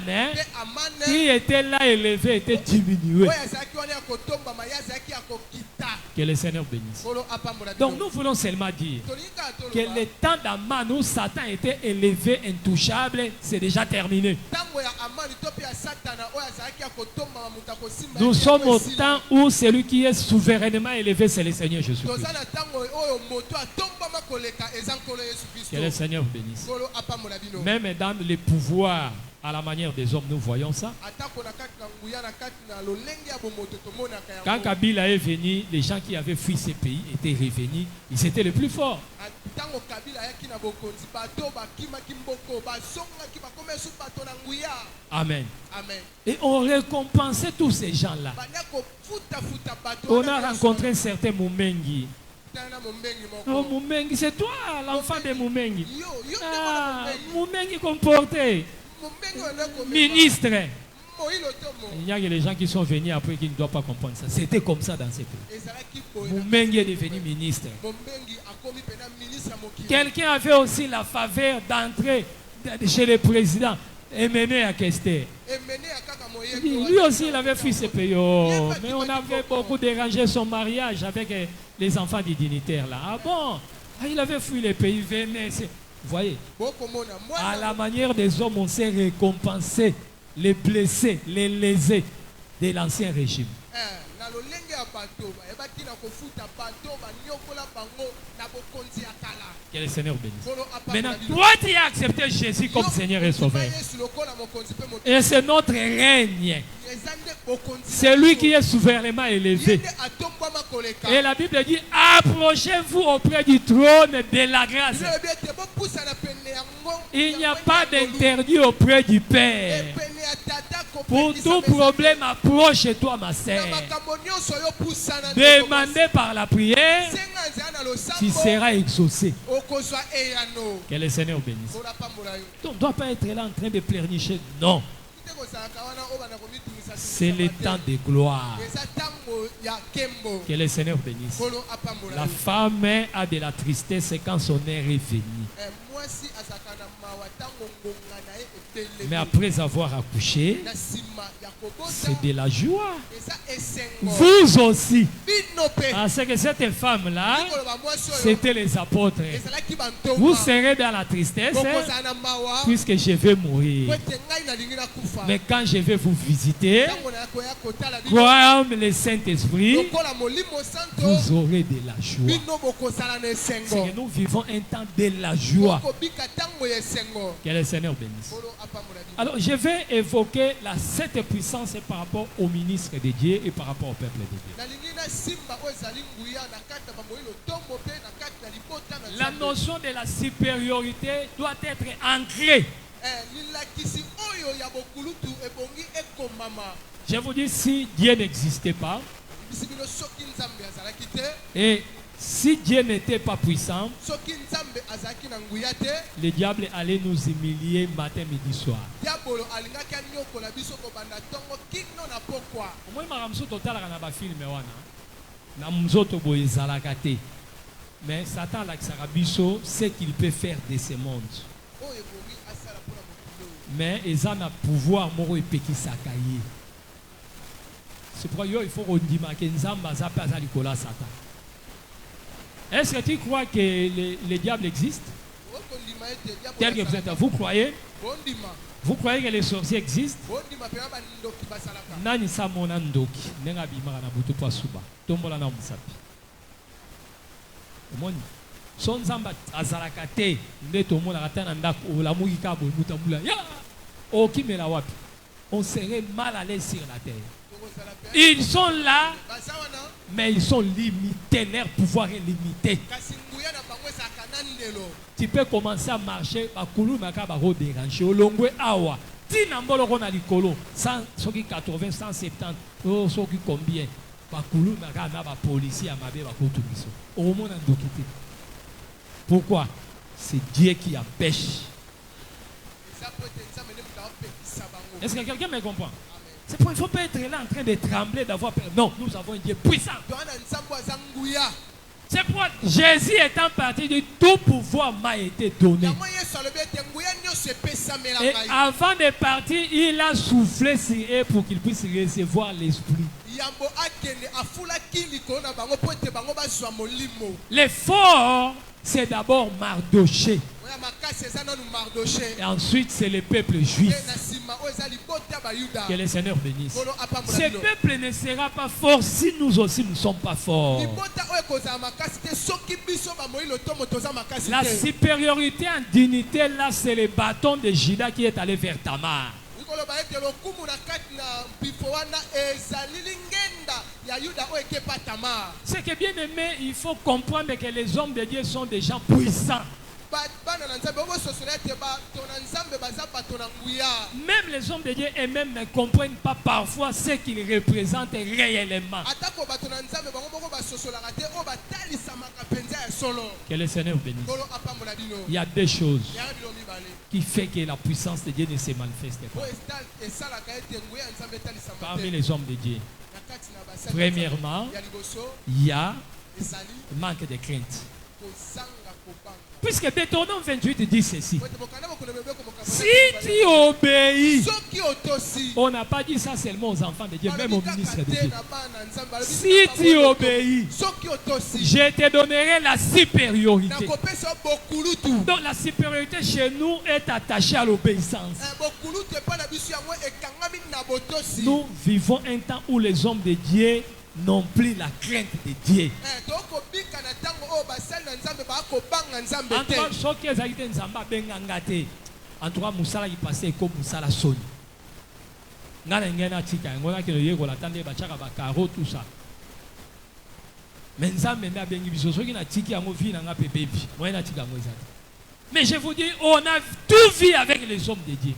qui était là élevé, était diminué. Que le Seigneur bénisse. Donc nous voulons seulement dire que le temps d'Aman où Satan était élevé, intouchable, c'est déjà terminé. Nous sommes au temps où celui qui est souverainement élevé, c'est le Seigneur Jésus-Christ. Que le Seigneur bénisse. Même dans les pouvoirs, à la manière des hommes, nous voyons ça. Quand Kabila est venu, les gens qui avaient fui ces pays étaient revenus. Ils étaient les plus forts. Amen. Et on récompensait tous ces gens-là. On a rencontré un certain Moumengi. Oh, Moumengi, c'est toi, l'enfant de Moumengi. Ah, Moumengi comporté. Ministre. Il y a des gens qui sont venus après qui ne doivent pas comprendre ça. C'était comme ça dans ces pays. Moumengi est devenu ministre. Quelqu'un avait aussi la faveur d'entrer chez le président et mener à Kester. Lui aussi, il avait fui ses pays. Oh, mais on avait beaucoup dérangé son mariage avec les enfants des dignitaires là. Ah bon? Ah, il avait fui les pays. Venez. Vous voyez, à la manière des hommes, on s'est récompensé les blessés, les lésés de l'ancien régime. Que le Seigneur bénisse. Maintenant, toi, tu as accepté Jésus comme Seigneur et Sauveur. Et c'est notre règne. C'est lui qui est souverainement élevé. Et la Bible dit, approchez-vous auprès du trône de la grâce. Il n'y a pas d'interdit auprès du Père. Pour tout problème, approche-toi, ma sœur. Demandez par la prière, tu seras exaucé. Que le Seigneur bénisse. Donc, on ne doit pas être là en train de pleurnicher. Non. C'est le temps de gloire. Que le Seigneur bénisse. La femme a de la tristesse quand son air est venu. Mais après avoir accouché, c'est de la joie. Vous aussi. Parce que cette femme-là, c'était les apôtres. Vous serez dans la tristesse puisque je vais mourir. Mais quand je vais vous visiter, comme le Saint-Esprit, vous aurez de la joie. C'est que nous vivons un temps de la joie. Que le Seigneur bénisse. Alors, je vais évoquer la cette puissance par rapport au ministre de Dieu et par rapport au peuple de Dieu. La notion de la supériorité doit être ancrée. Je vous dis, si Dieu n'existait pas, et si Dieu n'était pas puissant, le diable allait nous humilier matin, midi, soir. Mais Satan sait qu'il peut faire de ce monde. Mais ils ont un pouvoir moro et sakaye. C'est pourquoi il faut qu'on dise que Nzamba Zapa Zalikola Satan. Est-ce que tu crois que le diable existe? Tel que vous êtes, vous croyez? Vous croyez que les sorciers existent? Nani samona ndoki, nenga bimara na butu pa suba. Tombola na musapi. Omoni. Son Nzamba azalakate, ndeto mona katana ndako la mukika bo mutamula. Ya! Okimela wapi? On serait mal à l'aise sur la terre. Ils sont là, mais ils sont limités. Leur pouvoir est limité. Tu peux commencer à marcher, bakulu makaba ro déranger. Olongwe awa. Tinambolo kona likolo. 180, 170. Oh, soki combien? Bakulu makaba ba policier amabe bakotu biso. Omona ndokite. Pourquoi? C'est Dieu qui empêche. Est-ce que quelqu'un me comprend? C'est pourquoi il ne faut pas être là en train de trembler, d'avoir peur. Non, nous avons un Dieu puissant. C'est pourquoi Jésus étant parti, dit tout pouvoir m'a été donné. Et avant de partir, il a soufflé sur eux pour qu'ils puissent recevoir l'esprit. L'effort, c'est d'abord Mardoché. Et ensuite, c'est le peuple juif. Que le Seigneur bénisse. Ce peuple ne sera pas fort si nous aussi ne sommes pas forts. La supériorité en dignité, là, c'est le bâton de Judas qui est allé vers Tamar. C'est que bien aimé, il faut comprendre que les hommes de Dieu sont des gens puissants. Même les hommes de Dieu eux-mêmes ne comprennent pas parfois ce qu'ils représentent réellement. Que le Seigneur bénisse. Il y a deux choses qui font que la puissance de Dieu ne se manifeste pas parmi les hommes de Dieu. Premièrement, il y a manque de crainte. Puisque Deutéronome 28 dit ceci. Si tu obéis, on n'a pas dit ça seulement aux enfants de Dieu, même aux ministres de Dieu. Si tu obéis, je te donnerai la supériorité. Donc la supériorité chez nous est attachée à l'obéissance. Nous vivons un temps où les hommes de Dieu n'ont plus la crainte de Dieu. En tout cas, Moussala il passait comme Moussala Soni. Tout ça. Mais je vous dis, on a tout vu avec les hommes de Dieu.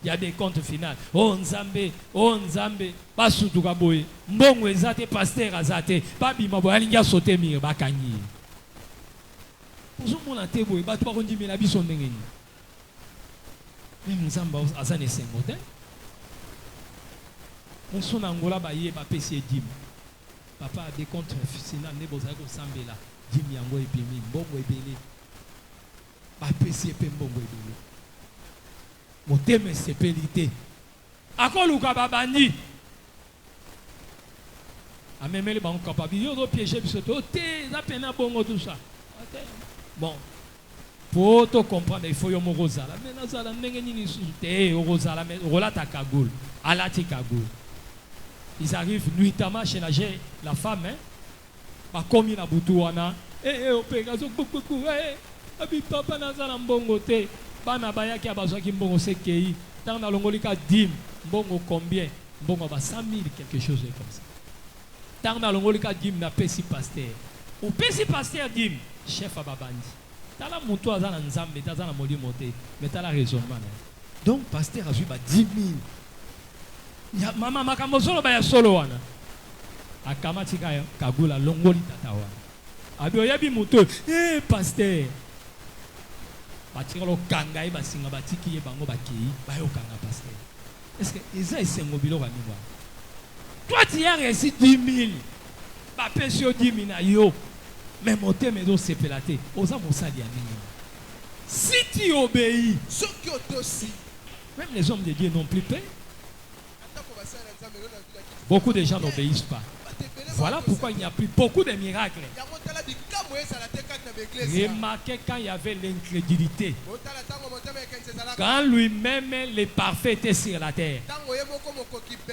Il y a des comptes finaux. Oh Nzambe, oh Nzambe, basutuka boye. Mbongo ezate pasteur azate. Babi maboyalinga sauter mire bakanyi. Pour mon teboye, batu bakondi mela biso ndengeni. Même Nzamba azane sengote. On son angola baye ba pesi dim. Papa a des comptes finaux ne bozako sambela. Dim yango epemi mbongo ebele. Ba pesi epe mbongo ebele. Moteme sepelité. Akoluka babandi. Amemele ba capable. Yo do piéger biso to te za pena bongo tout ça. Bon. Pour te comprendre, il faut yo morozala. Mais nazala ndenge nini te orozala mais rolata kagoul. Alati kagoul. Ils arrivent nuitamment chez la femme, hein. Pas comme il a boutouana. Opération beaucoup. Abi papa nazala mbongo te. Bana baya ki abazwa ki mbongo sekei. Tant na longolika dim. Mbongo combien? Mbongo ba 100 000 quelque chose comme ça. Tant na longolika dim na pesi pasteur. Ou pesi pasteur dim. Chef ababandi. Tala muto azana nzambe, tazana moli monté. Mais tala raisonnement. Donc pasteur a joué ba 10 000. Ya mama makamozolo ba ya solo wana. Akamati kaya kagula longoli tata wana. Abi oyabi muto, pasteur. Batikalo kanga ba singa batiki ye bango bakei, ba yo kanga pasteur. Est-ce que ils ont sengo biloko niwa? Toi tu as reçu 10 000. Ba pesio 10 000 na yo. Mais monter mais do sepelate. Oza mosali ya nini? Si tu obéis, même les hommes de Dieu n'ont plus peur. Beaucoup de gens n'obéissent pas. Voilà pourquoi il n'y a plus beaucoup de miracles. Remarquez quand il y avait l'incrédulité. Quand lui-même, le parfait était sur la terre.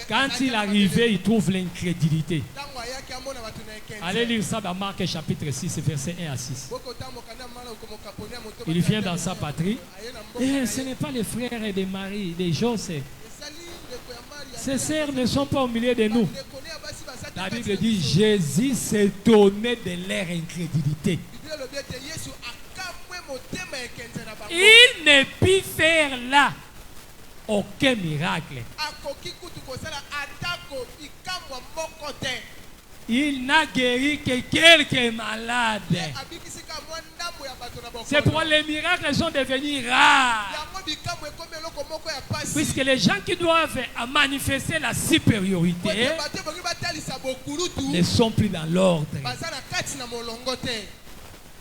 Quand il arrivait, il trouve l'incrédulité. Allez lire ça dans Marc chapitre 6, versets 1 à 6. Il vient dans sa patrie. Et ce n'est pas les frères de Marie, les Joseph. Ces sœurs ne sont pas au milieu de nous. La Bible dit Jésus s'étonnait de leur incrédulité. Il ne peut faire là aucun miracle. Il n'a guéri que quelques malades. C'est pourquoi les miracles sont devenus rares. Puisque les gens qui doivent manifester la supériorité ne sont plus dans l'ordre.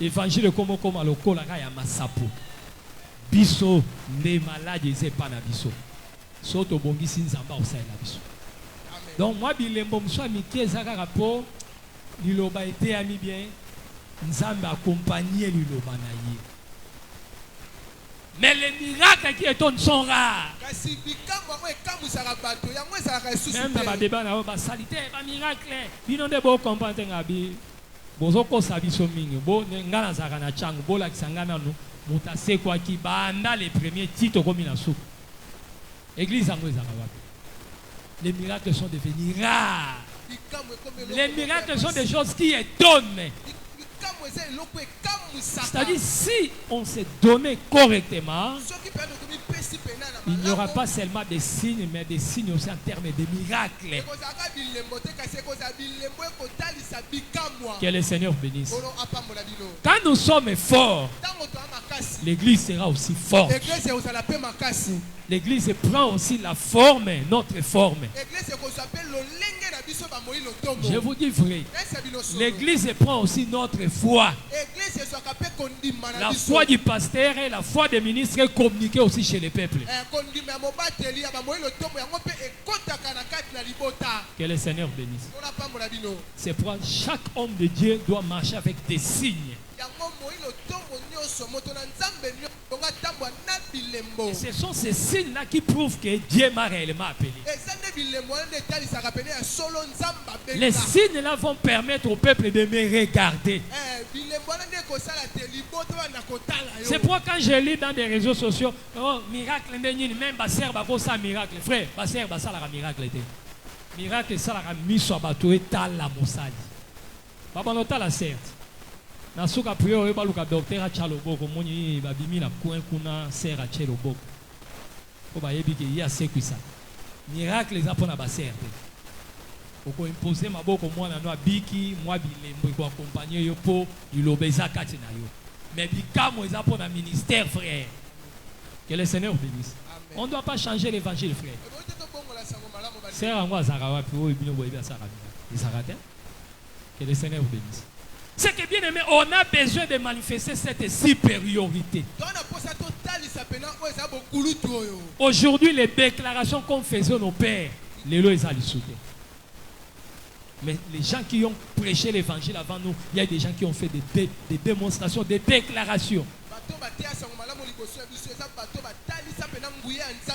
Évangile comme à lokola ya masapo. Biso ne malade c'est pas na biso. Soto bongisi nzamba osala biso. Donc moi bilembo mso amiki ezaka rapport liloba été ami bien nzamba accompagner liloba na ye. Mais les miracles qui étonnent sont rares. Même dans le débat, la salité, les miracles, ils n'ont pas compris. Bozoko sabiso mingi, bo ngana zakana changu, bo la kisangana no, mutase kwa ki banda les premiers titres comme il sou. Église angwe zakawapi. Les miracles sont devenus rares. Les miracles sont des choses qui étonnent. C'est-à-dire, si on s'est donné correctement, il n'y aura pas seulement des signes, mais des signes aussi en termes de miracles. Que le Seigneur bénisse. Quand nous sommes forts, l'Église sera aussi forte. L'Église prend aussi la forme, notre forme. Je vous dis vrai, l'Église prend aussi notre foi. La foi du pasteur et la foi des ministres communiquée aussi chez les peuples. Que le Seigneur bénisse. C'est pourquoi chaque homme de Dieu doit marcher avec des signes. Et ce sont ces signes-là qui prouvent que Dieu m'a réellement appelé. Les signes-là vont permettre au peuple de me regarder. C'est pourquoi quand je lis dans des réseaux sociaux, oh, miracle, même Basser Bakosa miracle. Frère, Basser Bassa la miracle. Miracle, ça la mise à bateau et tal la moussade. Papa nota la certes. Nasuka priori baluka docteur Achaloboko moni babimi na coin kuna sert Achaloboko. Ko ba yebi ke ya sekwisa. Miracle les apona ba certes. Oko imposer maboko mwana no abiki mwa bilembo ko accompagner yo po ilobeza kati na yo. Mais bikamo les apona ministère frère. Que le Seigneur bénisse. On ne doit pas changer l'évangile frère. C'est un roi Zarawa puis o bino boyeba Sarabia. Il s'arrête. Que le Seigneur bénisse. C'est que bien aimé, on a besoin de manifester cette supériorité. Aujourd'hui, les déclarations qu'on faisait nos pères, les lois ils soutien. Mais les gens qui ont prêché l'évangile avant nous, il y a des gens qui ont fait des démonstrations, des déclarations.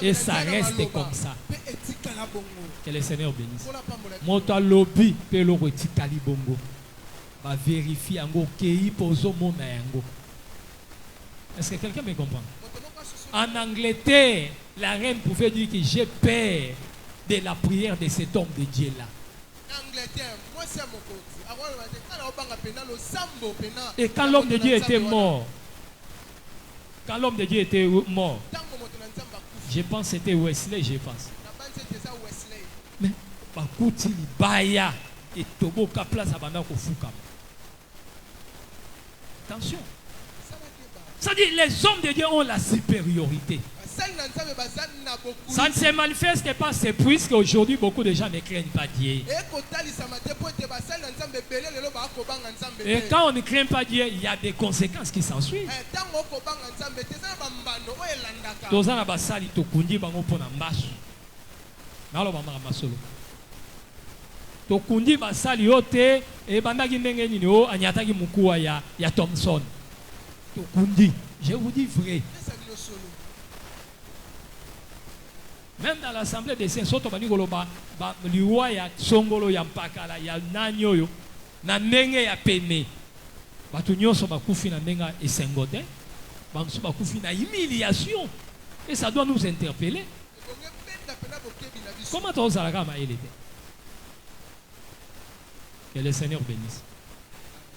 Et ça reste comme ça. Que le Seigneur bénisse. Monta lobby, pelo reti kalibongo. Va vérifier en kei pozo mona yango. Est-ce que quelqu'un me comprend? En Angleterre, la reine pouvait dire que j'ai peur de la prière de cet homme de Dieu là. Et quand l'homme de Dieu était mort, je pense que c'était Wesley, je pense. Mais bakuti libaya et tobo ka place abanda ko fuka. Attention. Ça dit les hommes de Dieu ont la supériorité. Ça ne se manifeste pas, c'est puisque aujourd'hui beaucoup de gens ne craignent pas Dieu. Et quand on ne craint pas Dieu, il y a des conséquences qui s'en suivent. Tokundi basali yote e bandaki ndenge nini o anyataki mukuwa ya Thompson. Tokundi, je vous dis vrai. Même dans l'assemblée des saints, soto bani koloba ba liwa ya songolo ya mpakala ya nanyoyo na ndenge ya pene. Batu nyonso bakufi na ndenge esengote. Banso bakufi na humiliation. Et ça doit nous interpeller. Comment tu oses la gama élite? Que le Seigneur bénisse.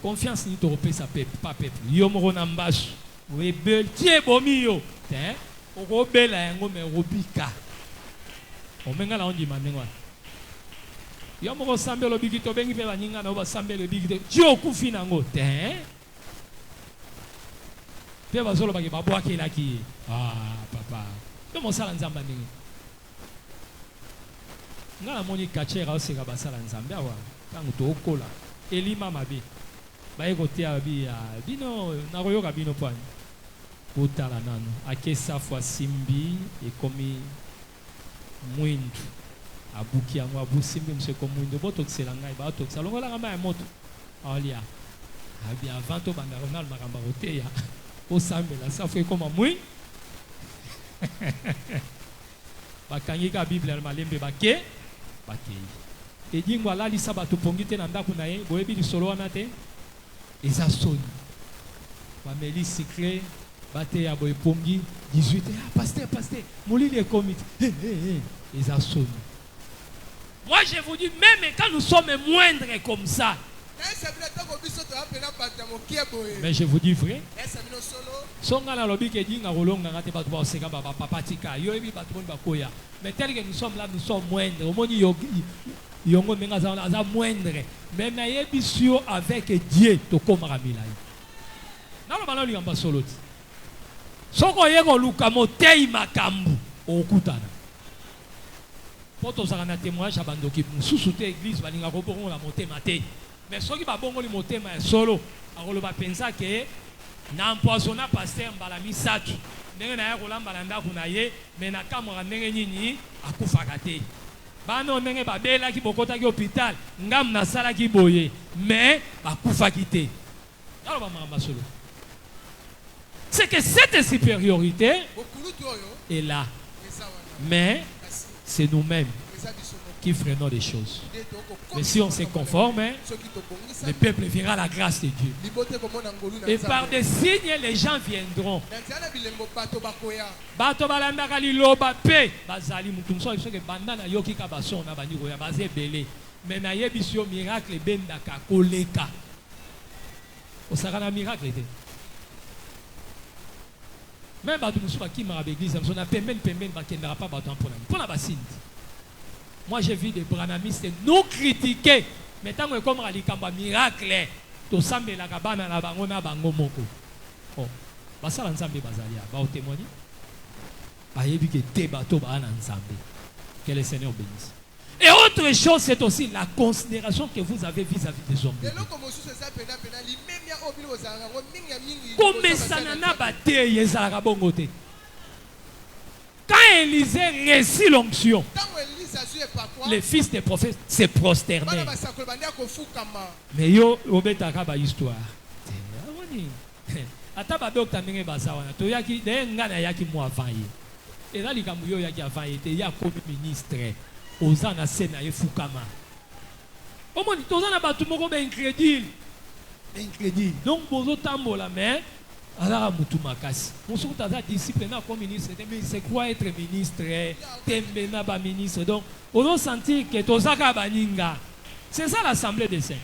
Confiance ni toropé sa peuple, pas peuple. Yomoro nambash. Rebel, tie bomi yo. Hein? Rebel a yango me robika. On menga la on dit manengwa. Yo mo sambe lo bigito bengi pe baninga na ba sambe lo bigito. Dieu kufi nango te. Pe bazolo ba ke babwa ke la ki. Ah papa. Yo mo sala nzamba ningi. Nga moni kachera o seka basala nzambe awa. Tango to okola. Elima mabe. Ba ekote abi ya bino na koyoka bino pani. Utala nano. Akesa fois simbi ekomi mwindu. Abuki yango abusimbi mse ko mwindu botokisela ngai ba tokisa longola ngamba ya moto. Alia. Abi avant to banda Ronald makamba oteya. O sambela sa fe koma mwi. Bakangika Bible ya malembe bake. Et dit voilà li sabato pongite na ndako na ye boyebi li solo wana te eza soni ba meli secret bate ya boye pongi 18 pasteur molili comité eza soni. Moi je vous dis même quand nous sommes moindres comme ça, mais je vous dis vrai, songa na lobi ke dinga rolonga ngate ba ba seka ba papa tika yo ebi ba tout ba koya. Mais tel que nous sommes là, nous sommes moindres. Au monde yongo menga za moindre. Mais na yebisio avec Dieu to komara milai. Na lo bana lingamba soloti. Soko yego luka motei makambu okutana. Poto za na témoignage abandoki mususu te église balinga ko bongo la motema te. Mais soki ba bongo li motema solo akolo ba pensa ke na empoisonna pasteur mbala misatu. Ndenge na ya kolamba na ndako na ye me na kamera ndenge nini akufaka te bano ndenge babela ki bokota ki hôpital ngam na sala ki boye mais akufaki te. Alors ba mama solo c'est que cette supériorité est là mais c'est nous-mêmes qui freinons les choses. Mais si on se conforme, le peuple verra la grâce de Dieu. Et par des signes, les gens viendront. Bato balandaka liloba pe bazali mutumso iso ke bandana yoki ka baso na bani roya bazé belé. Mais na yebisio miracle bendaka koleka. Osaka na miracle te. Même bato musu ba ki mara l'église, on a pemben ba kendara pas bato pour la basindi. Moi, j'ai vu des branamistes nous critiquer. Mais tant que comme Ralikamba miracle, to sambe la kabana la bangona bango moko. Oh, basala nzambe bazalia, ba témoigner. Ba yebi ke te bato ba na nzambe. Que le Seigneur bénisse. Et autre chose, c'est aussi la considération que vous avez vis-à-vis des hommes. Comme sanana bate yezara bongote. Quand Élisée reçut l'onction, les fils des prophètes se prosternaient. Mais yo obetaka ba histoire. Ata ba docteur ndenge bazawana to yaki de ngana yaki mo avant ye. Et là likambu yo yaki avant ye te ya comme ministre ozana sena ye fukama. Omoni tozana ba tout moko ba incrédule. Donc bozo tambola mais alors mutu makasi. Monso taza disciple na comme ministre mais c'est quoi être ministre? Tembena ba ministre. Donc on doit sentir que tozaka baninga. C'est ça l'assemblée des saints.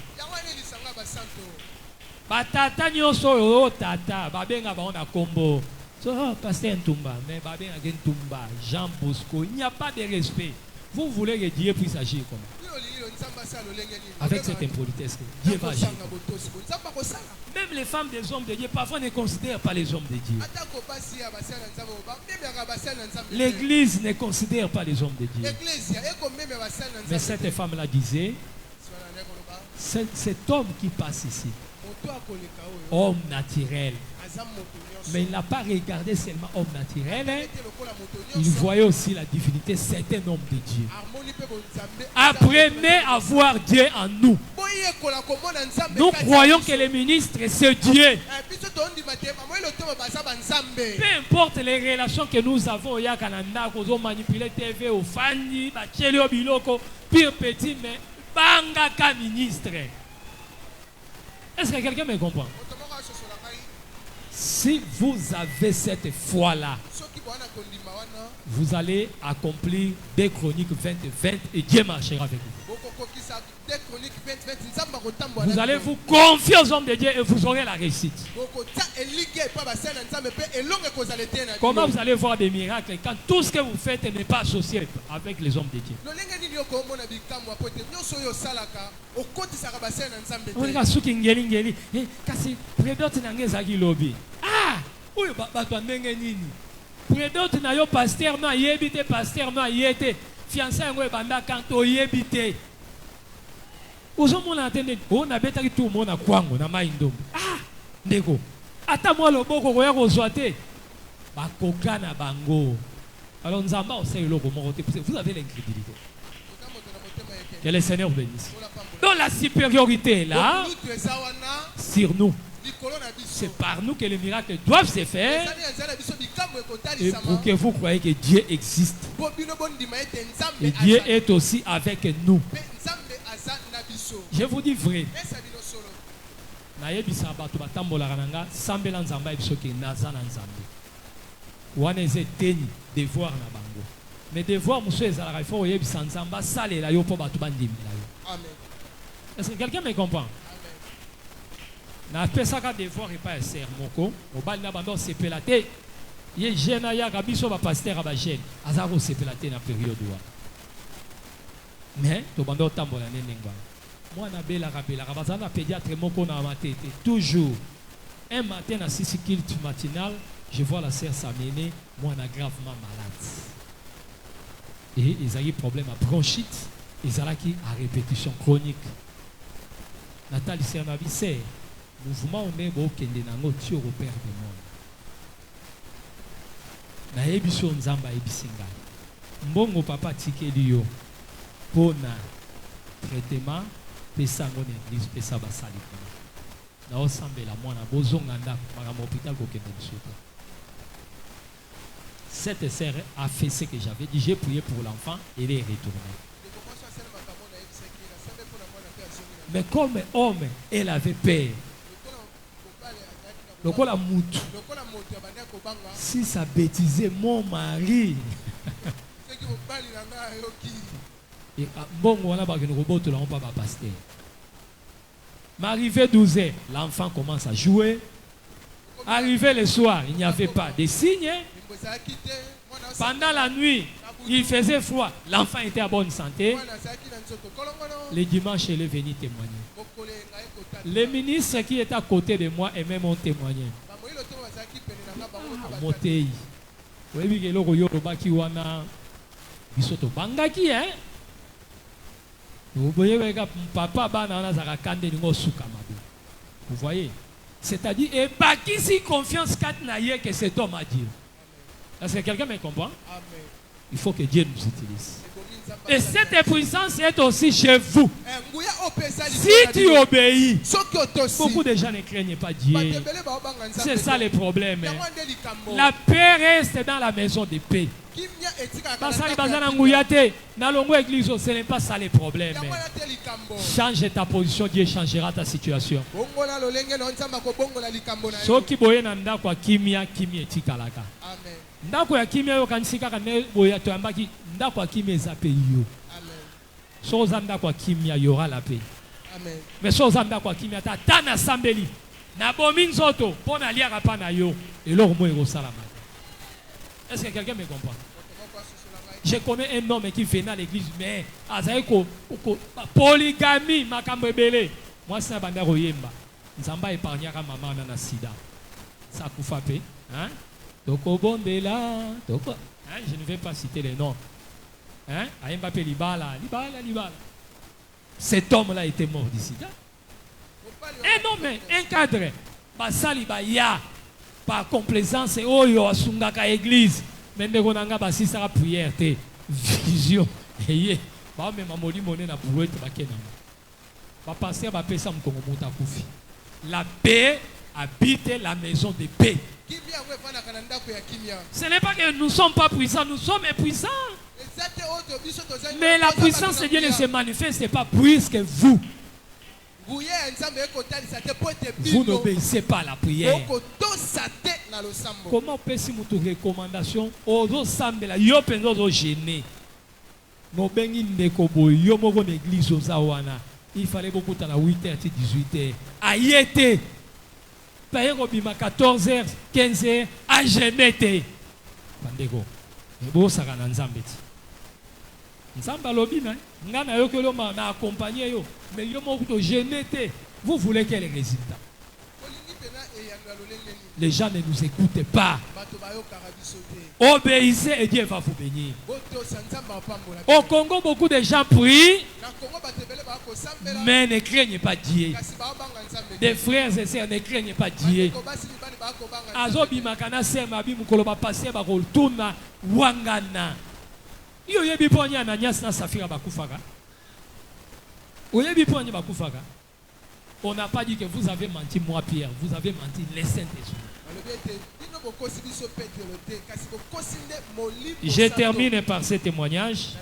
Batata nyoso yo tata babenga ba ona kombo. So pasteur Ntumba mais babenga Ntumba Jean Bosco, il n'y a pas de respect. Vous voulez que Dieu puisse agir comment? Avec cette impolitesse, Dieu va agir. Même les femmes des hommes de Dieu parfois ne considèrent pas les hommes de Dieu. L'église ne considère pas les hommes de Dieu. Mais cette femme-là disait, cet homme qui passe ici, homme naturel, mais il n'a pas regardé seulement homme naturel, il voyait aussi la divinité, c'est un homme de Dieu. Apprenez à voir Dieu en nous. Nous croyons que les ministres, c'est Dieu. Peu importe les relations que nous avons, il y a Canada, nous avons manipulé TV, au Fandi, au Biloko, pire petit, mais Bangaka ministre. Est-ce que quelqu'un me comprend? Si vous avez cette foi-là, vous allez accomplir des Chroniques 20 et Dieu marchera avec vous. Vous allez vous confier aux hommes de Dieu et vous aurez la réussite. Comment vous allez voir des miracles quand tout ce que vous faites n'est pas associé avec les hommes de Dieu? On regarde ceux qui ngeli kasi prédote na ngezaki lobby. Ah, oui bato ndenge nini? Prédote na yo pasteur no yebite pasteur no yete fiancé ngo banda kanto yebite. Uzomona atende on a betaki tout monde na kwango na maindombe. Ah, ndeko. Ata moi loboko ko ya kozwa te. Bakoka na bango. Alors nzamba on sait loko moko te. Vous avez l'incrédulité. Que le Seigneur bénisse. Donc la supériorité est là sur nous. C'est par nous que les miracles doivent se faire. Et pour que vous croyez que Dieu existe. Et Dieu est aussi avec nous. Je vous dis vrai. Mais devoir, monsieur, il faut que Nzamba salela yo pour batu bandimi la yo. Amen. Est-ce que quelqu'un me comprend? Na pesa ka devoir et pas ser moko, o bal na bando sepelate. Ye jeune ya kabiso ba pasteur ba jeune, azako sepelate na période wa. Mais to bando tambola nenengwa. Moi na bela kabela kabazana pédiatre moko na matete. Toujours un matin à 6 culte matinal, je vois la sœur s'amener, moi na gravement malade. Et ils ont eu problème à bronchite, ils ont eu à répétition chronique. Nathalie Sernavi, c'est mouvement on est beau qui est dans notre repère du monde. Na ebiso nzamba ebisinga. Mbongo papa tikeliyo pona traitement pesa ngone église pesa basali. Na osambela mwana bozonga ndako mara hôpital ko kende bisoto. Cette sœur a fait ce que j'avais dit. J'ai prié pour l'enfant et elle est retournée. Mais comme homme, elle avait peur. Si ça bêtisait mon mari. Bon, voilà, m'arrivé 12h, l'enfant commence à jouer. Arrivé le soir, il n'y avait pas de signes. Pendant la nuit, il faisait froid. L'enfant était à bonne santé. Le dimanche, il est venu témoigner. Les ministres qui étaient à côté de moi et même ont témoigné. Motei. Oui, que le Yoruba qui wana bisoto bangaki hein. Vous voyez papa bana na kande ngo suka mabe. Vous voyez? C'est-à-dire, et pas qui si confiance que cet homme a dit. Est-ce que quelqu'un me comprend? Amen. Il faut que Dieu nous utilise. Et cette puissance est aussi chez vous. Si tu obéis, beaucoup de gens ne craignent pas Dieu. C'est ça le problème. La paix reste dans la maison de paix. Ce n'est pas ça le problème. Change ta position, Dieu changera ta situation. Ce qui boye nanda kwa kimia etikalaka. Ndako ya kimia yo kanisika kane boya to ambaki ndako ya kimia ezape yo. Amen. So zanda kwa kimia yora la paix. Amen. Mais so zanda kwa kimia ta tana sambeli. Na bomi nzoto pona liaka pa na yo et leur mo ero salama. Est-ce que quelqu'un me comprend? Je connais un homme qui venait à l'église mais azaiko polygamie makambo ebele. Moi c'est banda royemba. Nzamba épargnera maman na sida. Ça kufa pe, hein? Toko Bondela, Toko. Hein, je ne vais pas citer les noms. Hein? Mbappé Libala. Cet homme-là était mort d'ici. Un homme, un cadre. Basali Baya. Par complaisance, Oyo Asungaka église. Mende Gonanga Basisa prière. Vision. Et bah même Amoli Moné na brouette bakena. Bah passer ba pesa mkongo mota kufi. La paix habite la maison de paix. Ce n'est pas que nous ne sommes pas puissants, nous sommes puissants. Mais la puissance de Dieu ne se manifeste pas puisque vous n'obéissez pas à la prière. Comment peut-il vous recommandation aux autres gêner? no bengi ndeko boyo moko na église ozawana. Il fallait beaucoup à 8h 18h. Ayete. Paye robima 14h 15h à jeûner. Bandeko. Ebo saka na nzambe ti. Nzamba lobi na ngana yo kelo na accompagner yo. Mais yo moko to jeûner te. Vous voulez quel résultat? Les gens ne nous écoutent pas. Obéissez et Dieu va vous bénir. Au Congo, beaucoup de gens prient, mais ne craignent pas Dieu. Des frères et sœurs ne craignent pas Dieu. Azobi makana sema bi mukoloba passer ba koltuna wangana. Yo yebi ponya na nyas na safira bakufaka. Oyebi ponya bakufaka. On n'a pas dit que vous avez menti, moi Pierre. Vous avez menti, les Saint-Esprit. Je termine par ce témoignage.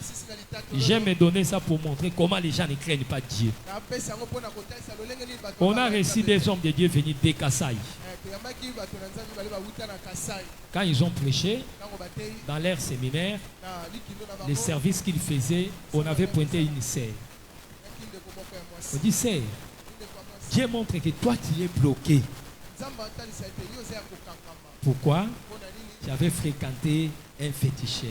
J'aime me donner ça pour montrer comment les gens ne craignent pas Dieu. On a reçu des hommes de Dieu venus de Kassai. Quand ils ont prêché, dans leur séminaire, les services qu'ils faisaient, on avait pointé une sœur. On dit, sœur, Dieu montre que toi tu es bloqué. Pourquoi? Tu avais fréquenté un féticheur.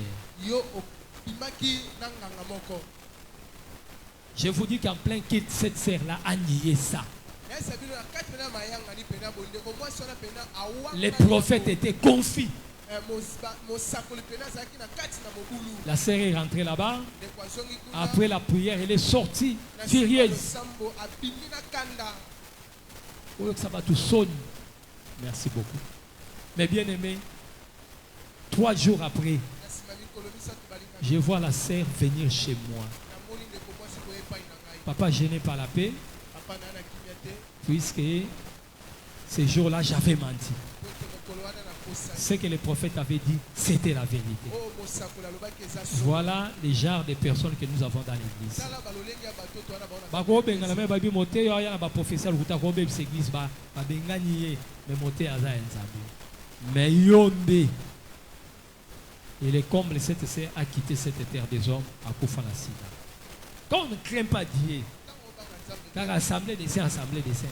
Je vous dis qu'en plein kit, cette sœur-là a nié ça. Les prophètes étaient confus. La sœur est rentrée là-bas. Après la prière, elle est sortie furieuse. Ça va tout sonner. Merci beaucoup. Mais bien aimé, 3 jours après, je vois la sœur venir chez moi. Papa gêné par la paix, puisque ces jours-là, j'avais menti. Ce que le prophète avait dit, c'était la vérité. Voilà les genres de personnes que nous avons dans l'église. Mais Yonde, il est comme cette sœur a quitté cette terre des hommes à Koufanasida. Quand on ne craint pas Dieu, car assemblée des saints, assemblée des saints.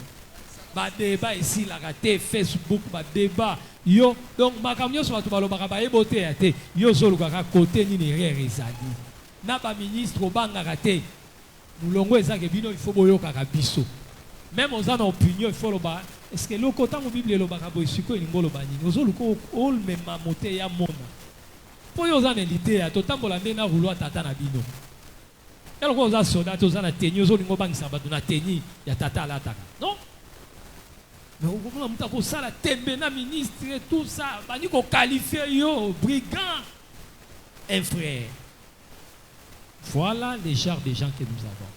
Ba débat ici la raté Facebook ba débat yo donc ba kamyo so batu baloba ba ebote ate yo zo luka côté ni ne rezali na ba ministre obanga raté mulongo ezake bino il faut boyoka ka biso même on a une opinion il faut loba est-ce que le côté mo bible loba ka boyiko elingolo ba nini ozo luko ol mema moté ya mona po yo za nelité ya totambola ndena roulo tata na bino elo ko za soda to za na tenyo zo lingo bangisa batu na tenyi ya tata la taka non. Mais au moment où ça la tembena ministre et tout ça, bah ni qu'on qualifie yo brigand, un frère. Voilà les genres de gens que nous avons.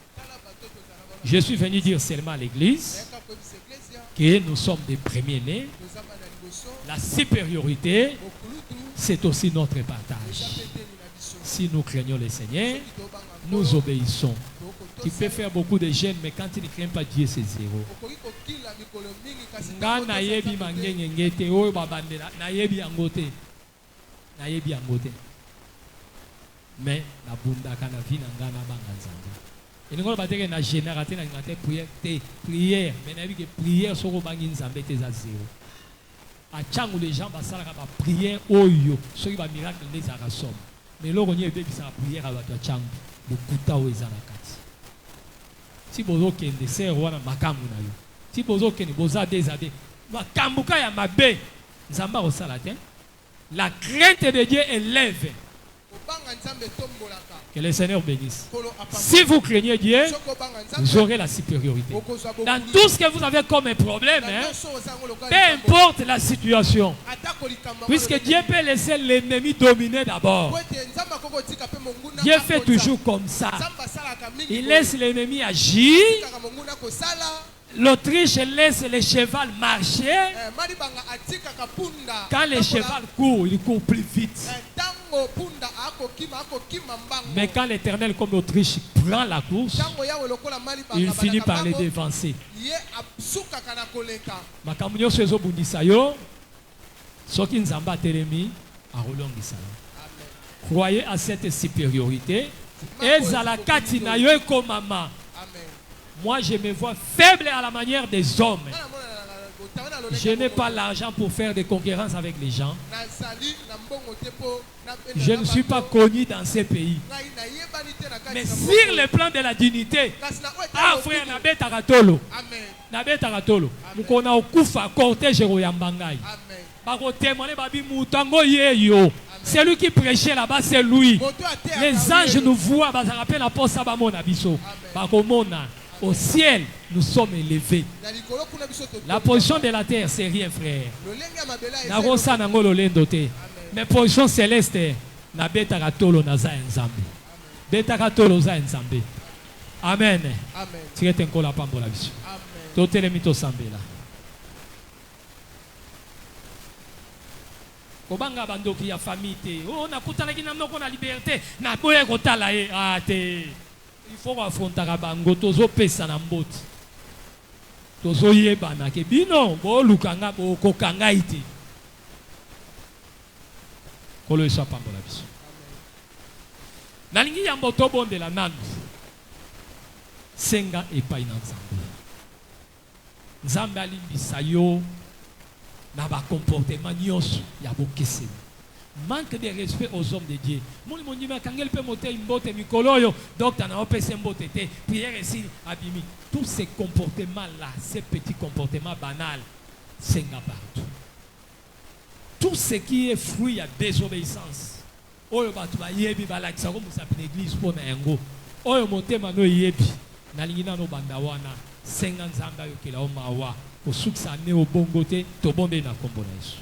Je suis venu dire seulement à l'église que nous sommes des premiers-nés. La supériorité, c'est aussi notre partage. Si nous craignons le Seigneur, nous obéissons. Tu peux faire beaucoup de jeûnes, mais quand tu ne crains pas Dieu, c'est zéro. Mais la bunda kana vina ngana banganzanga. Et nous allons dire que la génération na prière, mais na que prière soko bangi nzambe te za zéro. A changu les gens basala ka prière oyo, soki ba miracle les arasom. Mais loko nye bebi sa prière à ba changu, bukuta o ezana kati. Si bozo kende sert wana makamu na yo. Si bozo kende boza désabé, makambuka ya mabe nzamba o sala te. La crainte de Dieu élève. Que le Seigneur bénisse. Si vous craignez Dieu, vous aurez la supériorité. Dans tout ce que vous avez comme un problème, peu importe la situation, puisque Dieu peut laisser l'ennemi dominer d'abord. Dieu fait toujours comme ça. Il laisse l'ennemi agir. L'Autriche laisse le cheval marcher. Quand le cheval court, il court plus vite. Mais quand l'Éternel, comme l'Autriche, prend la course, il finit par les dévancer. Croyez à cette supériorité. ezala kati na yo ekomama. Moi je me vois faible à la manière des hommes. Je n'ai pas l'argent pour faire des concurrences avec les gens. Je ne suis pas connu dans ces pays. Mais sur le plan de la dignité, ah frère, Nabé Taratolo. Nabé Taratolo. Nous connaissons Okufa, cortège Royambangai. C'est lui qui prêchait là-bas, c'est lui. Les anges nous voient, ça rappelle la poste à Bamon Abisso. Au ciel, nous sommes élevés. La position de la terre, c'est rien, frère. Mais position céleste, na betaratolo na za nzambe. Betaratolo za nzambe. Amen. Tire tenko la pambo la biso. Totele mito sambela. Kobanga bandoki ya famille te. Oh nakutana ki namno ko na liberté. Na boye ko tala e ate. Il faut affronter bango tozo pesa na mboti. Tozo yebana ke bino bo lukanga bo kokanga ite. Kolo isa pambo la biso. Nalingi ya mboto bonde la nanu. Senga epai na Nzambe. Nzambe alimbisa yo na ba comportement nyonso ya bokeseni. Manque de respect aux hommes de Dieu. Moni moni ma kangel pe mote imbote mikoloyo docteur na opese mbote te prière ici abimi. Tous ces comportements là, ces petits comportements banals, senga partout. Tout ce qui est fruit à désobéissance. Oyo batu ba yebi ba lakisa ko musapi l'église pour na yango. Oyo motema no yebi na lingina no banda wana senga Nzambe yo kila o mawa. Au succès né au bon côté, to bombe na kombo na Yesu.